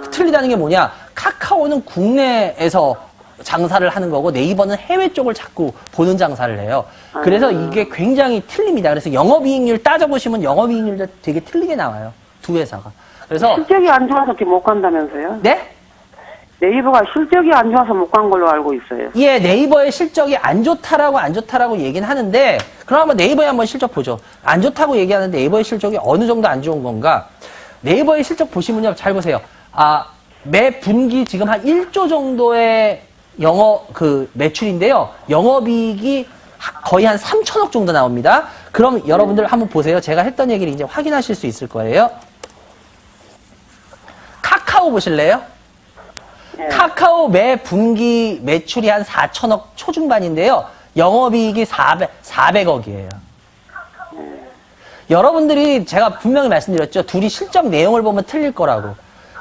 틀리다는 게 뭐냐? 카카오는 국내에서 장사를 하는 거고 네이버는 해외 쪽을 자꾸 보는 장사를 해요. 그래서 이게 굉장히 틀립니다. 그래서 영업이익률 따져보시면 영업이익률도 되게 틀리게 나와요. 두 회사가. 그래서 실적이 안 좋아서 이렇게 못 간다면서요? 네? 네이버가 실적이 안 좋아서 못 간 걸로 알고 있어요. 네이버의 실적이 안 좋다라고 얘기는 하는데 그럼 한번 네이버에 한번 실적 보죠. 안 좋다고 얘기하는데 네이버의 실적이 어느 정도 안 좋은 건가? 네이버의 실적 보시면요. 잘 보세요. 매 분기 지금 한 1조 정도의 매출인데요. 영업이익이 거의 한 3천억 정도 나옵니다. 그럼 여러분들 한번 보세요. 제가 했던 얘기를 이제 확인하실 수 있을 거예요. 카카오 보실래요? 카카오 매 분기 매출이 한 4천억 초중반인데요. 영업이익이 400억이에요. 여러분들이 제가 분명히 말씀드렸죠. 둘이 실적 내용을 보면 틀릴 거라고.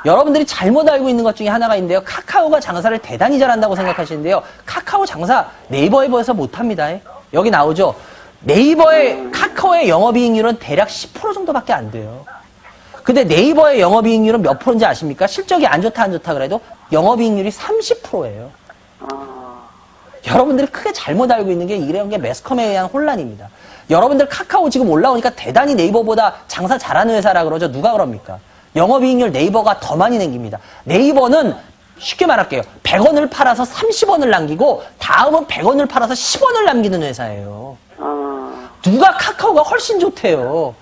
여러분들이 잘못 알고 있는 것 중에 하나가 있는데요. 카카오가 장사를 대단히 잘한다고 생각하시는데요. 카카오 장사 네이버에 비해서 못합니다. 여기 나오죠. 카카오의 영업이익률은 대략 10% 정도밖에 안 돼요. 근데 네이버의 영업이익률은 몇 프로인지 아십니까? 실적이 안 좋다 그래도 영업이익률이 30%예요. 여러분들이 크게 잘못 알고 있는 게 이런 게 매스컴에 의한 혼란입니다. 여러분들 카카오 지금 올라오니까 대단히 네이버보다 장사 잘하는 회사라 그러죠. 누가 그럽니까? 영업이익률 네이버가 더 많이 남깁니다. 네이버는 쉽게 말할게요. 100원을 팔아서 30원을 남기고 다음은 100원을 팔아서 10원을 남기는 회사예요. 누가 카카오가 훨씬 좋대요.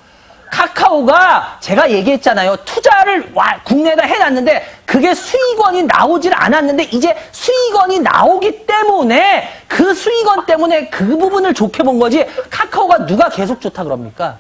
카카오가 제가 얘기했잖아요. 투자를 국내에다 해놨는데 그게 수익원이 나오질 않았는데 이제 수익원이 나오기 때문에 그 수익원 때문에 그 부분을 좋게 본 거지 카카오가 누가 계속 좋다 그럽니까?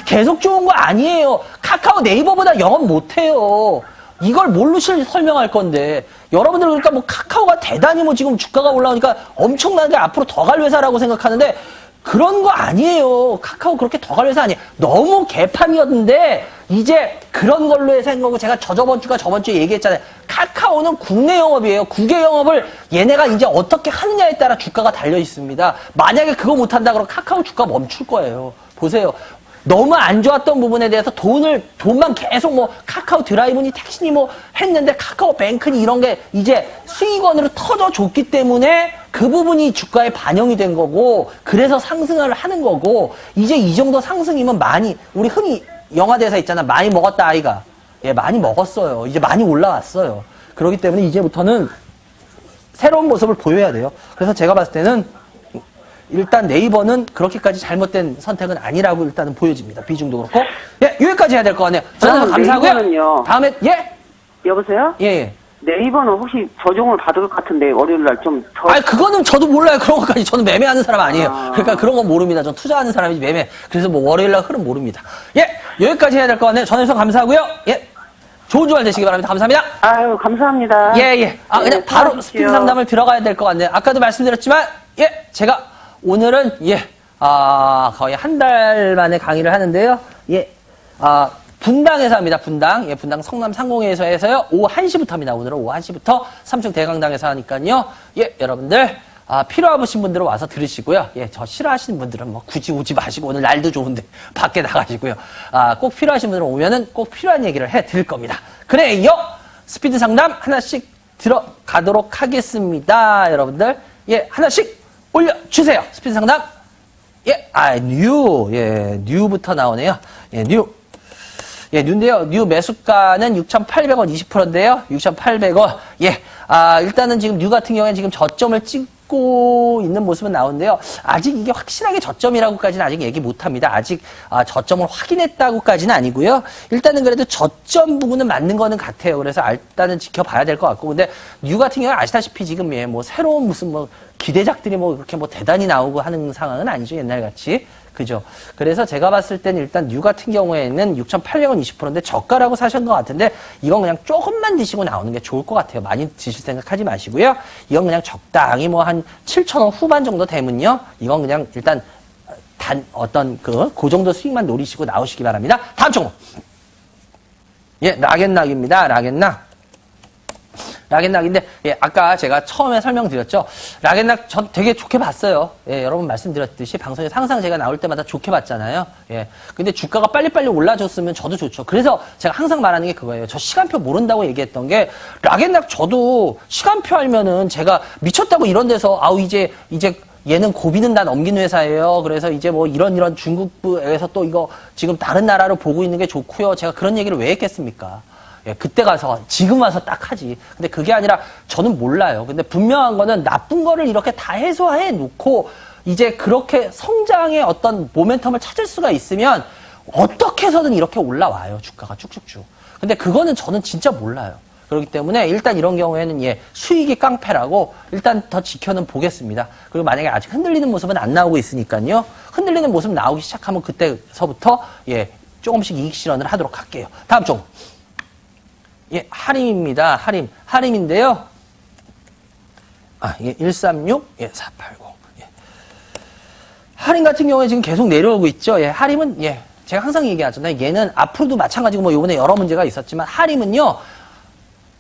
계속 좋은 거 아니에요. 카카오 네이버보다 영업 못해요. 이걸 뭘로 설명할 건데, 여러분들 그러니까 뭐 카카오가 대단히 뭐 지금 주가가 올라오니까 엄청나게 앞으로 더 갈 회사라고 생각하는데, 그런 거 아니에요. 카카오 그렇게 더 갈 회사 아니에요. 너무 개판이었는데 이제 그런 걸로 해서 한 거고, 제가 저번 주에 얘기했잖아요. 카카오는 국내 영업이에요. 국외 영업을 얘네가 이제 어떻게 하느냐에 따라 주가가 달려 있습니다. 만약에 그거 못한다 그러면 카카오 주가 멈출 거예요. 보세요. 너무 안 좋았던 부분에 대해서 돈만 계속 뭐 카카오 드라이브니 택시니 뭐 했는데, 카카오 뱅크니 이런 게 이제 수익원으로 터져줬기 때문에 그 부분이 주가에 반영이 된 거고, 그래서 상승을 하는 거고, 이제 이 정도 상승이면 많이, 우리 흔히 영화대사 있잖아. 많이 먹었다 아이가. 예, 많이 먹었어요. 이제 많이 올라왔어요. 그렇기 때문에 이제부터는 새로운 모습을 보여야 돼요. 그래서 제가 봤을 때는 일단 네이버는 그렇게까지 잘못된 선택은 아니라고 일단은 보여집니다. 비중도 그렇고. 예, 여기까지 해야 될 것 같네요. 저는 감사하고요. 네이버는요. 다음에, 예? 여보세요? 예, 예. 네이버는 혹시 조정을 받을 것 같은데 월요일 날 좀 더. 아니, 그거는 저도 몰라요. 그런 것까지. 저는 매매하는 사람 아니에요. 그러니까 그런 건 모릅니다. 전 투자하는 사람이지 매매. 그래서 뭐 월요일 날 흐름 모릅니다. 예, 여기까지 해야 될 것 같네요. 전혜성 감사하고요. 예. 좋은 주말 되시기 바랍니다. 감사합니다. 아유, 감사합니다. 예, 예. 아, 그냥 네, 바로 수고하십시오. 스피드 상담을 들어가야 될 것 같네요. 아까도 말씀드렸지만, 예, 제가 오늘은, 예, 거의 한 달 만에 강의를 하는데요. 예, 분당에서 합니다. 분당. 예, 분당 성남 상공회에서 해서요. 오후 1시부터입니다. 오늘은 오후 1시부터 삼층 대강당에서 하니까요. 예, 여러분들, 필요하신 분들은 와서 들으시고요. 예, 저 싫어하시는 분들은 뭐 굳이 오지 마시고, 오늘 날도 좋은데 밖에 나가시고요. 꼭 필요하신 분들은 오면은 꼭 필요한 얘기를 해 드릴 겁니다. 그래요. 스피드 상담 하나씩 들어가도록 하겠습니다. 여러분들. 예, 하나씩 올려주세요. 스피드 상담. 예, 뉴부터 나오네요. 예, 뉴. 예, 뉴인데요. 뉴 매수가는 6,800원 20%인데요. 6,800원. 예, 일단은 지금 뉴 같은 경우에는 지금 저점을 찍고 있는 모습은 나오는데요. 아직 이게 확실하게 저점이라고까지는 아직 얘기 못 합니다. 아직, 저점을 확인했다고까지는 아니고요. 일단은 그래도 저점 부분은 맞는 거는 같아요. 그래서 일단은 지켜봐야 될 것 같고. 근데 뉴 같은 경우는 아시다시피 지금 예, 뭐 새로운 무슨 뭐 기대작들이 뭐 그렇게 뭐 대단히 나오고 하는 상황은 아니죠. 옛날 같이. 그죠? 그래서 제가 봤을 때는 일단 뉴 같은 경우에는 6,800원 20%인데 저가라고 사신 것 같은데, 이건 그냥 조금만 드시고 나오는 게 좋을 것 같아요. 많이 드실 생각하지 마시고요. 이건 그냥 적당히 뭐 한 7,000원 후반 정도 되면요. 이건 그냥 일단 어떤 그 정도 수익만 노리시고 나오시기 바랍니다. 다음 종목. 예, 락앤락입니다. 락앤락인데, 예, 아까 제가 처음에 설명드렸죠. 락앤락 전 되게 좋게 봤어요. 예, 여러분 말씀드렸듯이 방송에서 항상 제가 나올 때마다 좋게 봤잖아요. 예. 근데 주가가 빨리빨리 올라줬으면 저도 좋죠. 그래서 제가 항상 말하는 게 그거예요. 저 시간표 모른다고 얘기했던 게, 락앤락 저도 시간표 알면은 제가 미쳤다고 이런 데서, 이제 얘는 고비는 다 넘긴 회사예요. 그래서 이제 뭐 이런 중국에서 또 이거 지금 다른 나라로 보고 있는 게 좋고요. 제가 그런 얘기를 왜 했겠습니까? 예, 그때 가서, 지금 와서 딱 하지. 근데 그게 아니라, 저는 몰라요. 근데 분명한 거는 나쁜 거를 이렇게 다 해소해 놓고, 이제 그렇게 성장의 어떤 모멘텀을 찾을 수가 있으면, 어떻게 해서든 이렇게 올라와요. 주가가 쭉쭉쭉. 근데 그거는 저는 진짜 몰라요. 그렇기 때문에, 일단 이런 경우에는, 예, 수익이 깡패라고, 일단 더 지켜는 보겠습니다. 그리고 만약에 아직 흔들리는 모습은 안 나오고 있으니까요. 흔들리는 모습 나오기 시작하면 그때서부터, 예, 조금씩 이익 실현을 하도록 할게요. 다음 종. 예, 하림입니다. 하림인데요. 예, 136, 예, 480. 예. 하림 같은 경우에 지금 계속 내려오고 있죠. 예, 하림은, 예, 제가 항상 얘기하잖아요. 얘는 앞으로도 마찬가지고 뭐 요번에 여러 문제가 있었지만, 하림은요,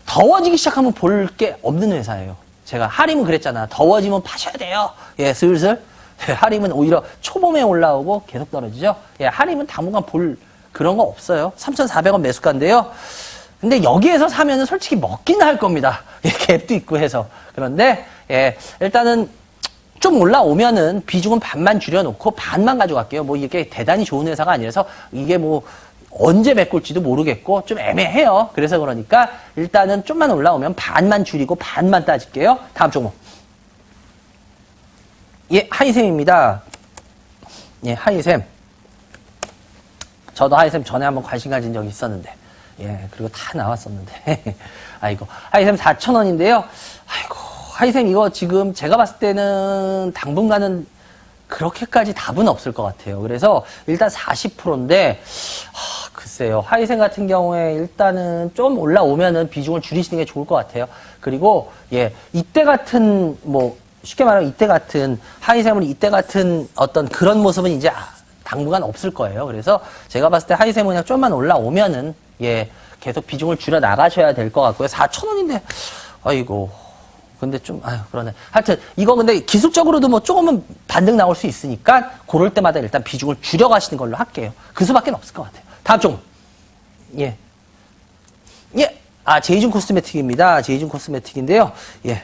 더워지기 시작하면 볼 게 없는 회사예요. 제가 하림은 그랬잖아. 더워지면 파셔야 돼요. 예, 슬슬. 예, 하림은 오히려 초봄에 올라오고 계속 떨어지죠. 예, 하림은 당분간 볼 그런 거 없어요. 3,400원 매수가인데요. 근데 여기에서 사면은 솔직히 먹긴 할 겁니다. 예, 갭도 있고 해서. 그런데, 예, 일단은 좀 올라오면은 비중은 반만 줄여놓고 반만 가져갈게요. 뭐 이게 대단히 좋은 회사가 아니라서 이게 뭐 언제 메꿀지도 모르겠고 좀 애매해요. 그래서 그러니까 일단은 좀만 올라오면 반만 줄이고 반만 따질게요. 다음 종목. 예, 하이셈입니다. 예, 하이셈. 저도 하이셈 전에 한번 관심 가진 적이 있었는데. 예, 그리고 다 나왔었는데. 아이고. 하이셈 4,000원인데요. 아이고, 하이셈 이거 지금 제가 봤을 때는 당분간은 그렇게까지 답은 없을 것 같아요. 그래서 일단 40%인데, 글쎄요. 하이센 같은 경우에 일단은 좀 올라오면은 비중을 줄이시는 게 좋을 것 같아요. 그리고, 예, 이때 같은, 뭐, 쉽게 말하면 이때 같은, 하이센은 이때 같은 어떤 그런 모습은 이제 당분간 없을 거예요. 그래서 제가 봤을 때 하이센은 그냥 좀만 올라오면은, 예, 계속 비중을 줄여 나가셔야 될 것 같고요. 4,000원인데, 아이고. 근데 좀, 아유, 그러네. 하여튼, 이거 근데 기술적으로도 뭐 조금은 반등 나올 수 있으니까, 그럴 때마다 일단 비중을 줄여가시는 걸로 할게요. 그 수밖에 없을 것 같아요. 다음 종. 예. 예. 제이준 코스메틱입니다. 제이준 코스메틱인데요. 예.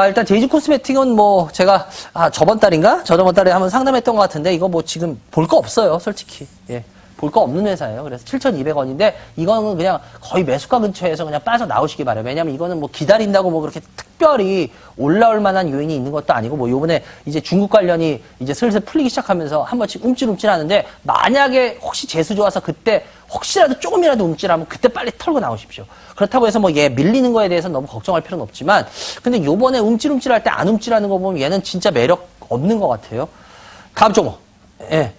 일단 제이준 코스메틱은 뭐, 제가, 저번 달인가? 저저번 달에 한번 상담했던 것 같은데, 이거 뭐 지금 볼 거 없어요, 솔직히. 예. 볼 거 없는 회사예요. 그래서 7,200원인데 이거는 그냥 거의 매수가 근처에서 그냥 빠져나오시기 바라요. 왜냐면 이거는 뭐 기다린다고 뭐 그렇게 특별히 올라올 만한 요인이 있는 것도 아니고 뭐 요번에 이제 중국 관련이 이제 슬슬 풀리기 시작하면서 한 번씩 움찔움찔 하는데 만약에 혹시 재수 좋아서 그때 혹시라도 조금이라도 움찔하면 그때 빨리 털고 나오십시오. 그렇다고 해서 뭐 얘 밀리는 거에 대해서 너무 걱정할 필요는 없지만 근데 요번에 움찔움찔할 때 안 움찔하는 거 보면 얘는 진짜 매력 없는 것 같아요. 다음 종목. 예.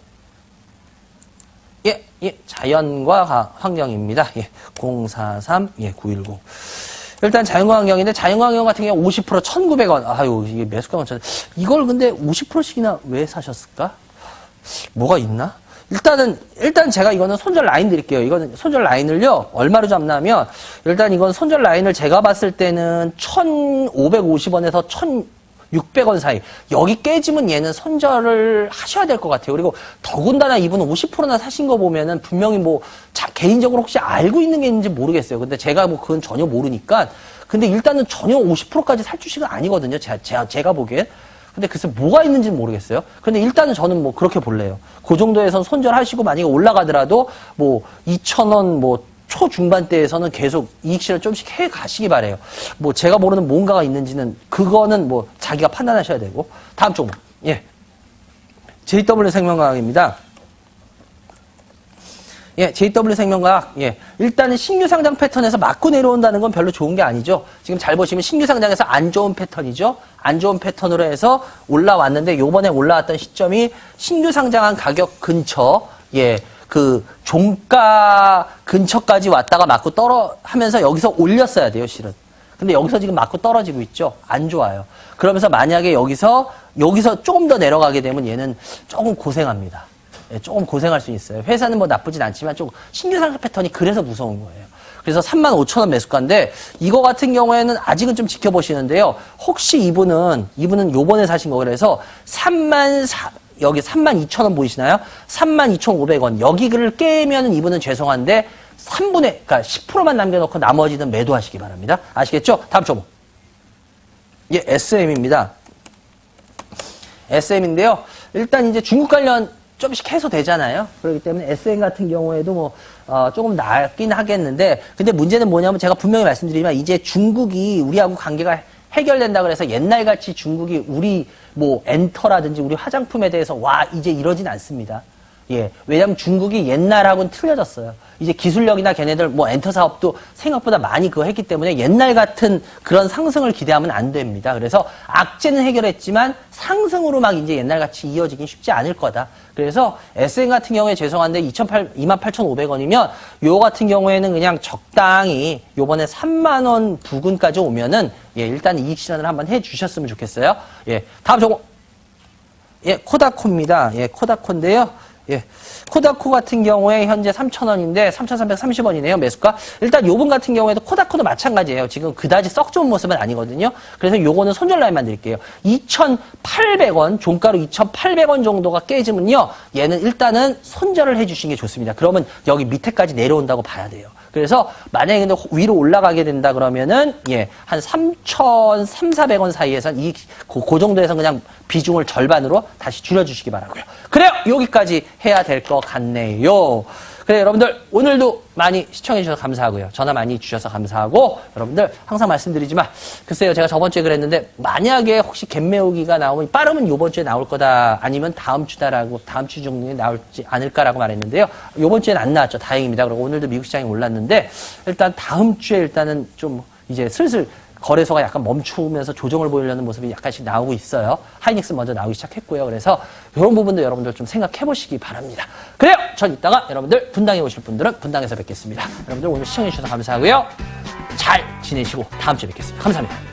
예, 자연과 환경입니다. 예, 043, 예, 910. 일단 자연과 환경인데, 자연과 환경 같은 경우 50% 1,900원. 아유, 이게 매수가 많잖아요. 이걸 근데 50%씩이나 왜 사셨을까? 뭐가 있나? 일단 제가 이거는 손절 라인 드릴게요. 이거는 손절 라인을요, 얼마로 잡냐면, 일단 이건 손절 라인을 제가 봤을 때는 1,550원에서 1,600원 사이. 여기 깨지면 얘는 손절을 하셔야 될 것 같아요. 그리고 더군다나 이분은 50%나 사신 거 보면은 분명히 뭐, 개인적으로 혹시 알고 있는 게 있는지 모르겠어요. 근데 제가 뭐 그건 전혀 모르니까. 근데 일단은 전혀 50%까지 살 주식은 아니거든요. 제가 보기엔. 근데 글쎄 뭐가 있는지는 모르겠어요. 근데 일단은 저는 뭐 그렇게 볼래요. 그 정도에선 손절하시고 만약에 올라가더라도 뭐 2,000원 뭐 초중반대에서는 계속 이익 실현 좀씩 해 가시기 바래요. 뭐 제가 모르는 뭔가가 있는지는 그거는 뭐 자기가 판단하셔야 되고. 다음 종목. 예. JW 생명과학입니다. 예, JW 생명과학. 예. 일단은 신규 상장 패턴에서 맞고 내려온다는 건 별로 좋은 게 아니죠. 지금 잘 보시면 신규 상장에서 안 좋은 패턴이죠. 안 좋은 패턴으로 해서 올라왔는데 요번에 올라왔던 시점이 신규 상장한 가격 근처, 예. 그 종가 근처까지 왔다가 맞고 하면서 여기서 올렸어야 돼요, 실은. 근데 여기서 지금 맞고 떨어지고 있죠. 안 좋아요. 그러면서 만약에 여기서 조금 더 내려가게 되면 얘는 조금 고생합니다. 예, 조금 고생할 수 있어요. 회사는 뭐 나쁘진 않지만 좀 신규 상승 패턴이 그래서 무서운 거예요. 그래서 35,000원 매수가인데 이거 같은 경우에는 아직은 좀 지켜보시는데요. 혹시 이분은 요번에 사신 거 그래서 여기 32,000원 보이시나요? 32,500원. 여기를 깨면은 이분은 죄송한데 3분의, 그러니까 10%만 남겨놓고 나머지는 매도하시기 바랍니다. 아시겠죠? 다음 종목. 예, SM입니다. SM인데요. 일단 이제 중국 관련 좀씩 해소되잖아요. 그렇기 때문에 SM 같은 경우에도 뭐, 조금 낫긴 하겠는데, 근데 문제는 뭐냐면 제가 분명히 말씀드리지만 이제 중국이 우리하고 관계가 해결된다 그래서 옛날같이 중국이 우리 뭐 엔터라든지 우리 화장품에 대해서 이제 이러진 않습니다. 예. 왜냐면 중국이 옛날하고는 틀려졌어요. 이제 기술력이나 걔네들 뭐 엔터 사업도 생각보다 많이 그거 했기 때문에 옛날 같은 그런 상승을 기대하면 안 됩니다. 그래서 악재는 해결했지만 상승으로 막 이제 옛날같이 이어지긴 쉽지 않을 거다. 그래서 SM 같은 경우에 죄송한데 28,500원이면 요 같은 경우에는 그냥 적당히 요번에 3만원 부근까지 오면은 예, 일단 이익 실현을 한번 해 주셨으면 좋겠어요. 예. 다음 종목. 예, 코다코입니다. 예, 코다코인데요. 예. 코다코 같은 경우에 현재 3,000원인데 3,330원이네요. 매수가. 일단 요번 같은 경우에도 코다코도 마찬가지예요. 지금 그다지 썩 좋은 모습은 아니거든요. 그래서 요거는 손절 라인만 드릴게요. 2,800원, 종가로 2,800원 정도가 깨지면요. 얘는 일단은 손절을 해 주시는 게 좋습니다. 그러면 여기 밑에까지 내려온다고 봐야 돼요. 그래서 만약에 근데 위로 올라가게 된다 그러면은 예, 한 3,400원 사이에선 그 정도에서 그냥 비중을 절반으로 다시 줄여주시기 바라고요. 그래요. 여기까지 해야 될 것 같네요. 그래 여러분들 오늘도 많이 시청해 주셔서 감사하고요. 전화 많이 주셔서 감사하고 여러분들 항상 말씀드리지만 글쎄요 제가 저번 주에 그랬는데 만약에 혹시 갭 메우기가 나오면 빠르면 요번 주에 나올 거다 아니면 다음 주다라고 다음 주 정도에 나올지 않을까라고 말했는데요. 요번 주에는 안 나왔죠. 다행입니다. 그리고 오늘도 미국 시장이 올랐는데 일단 다음 주에 일단은 좀 이제 슬슬 거래소가 약간 멈추면서 조정을 보이려는 모습이 약간씩 나오고 있어요. 하이닉스 먼저 나오기 시작했고요. 그래서 이런 부분도 여러분들 좀 생각해 보시기 바랍니다. 그래요. 전 이따가 여러분들 분당에 오실 분들은 분당에서 뵙겠습니다. 여러분들 오늘 시청해 주셔서 감사하고요. 잘 지내시고 다음 주에 뵙겠습니다. 감사합니다.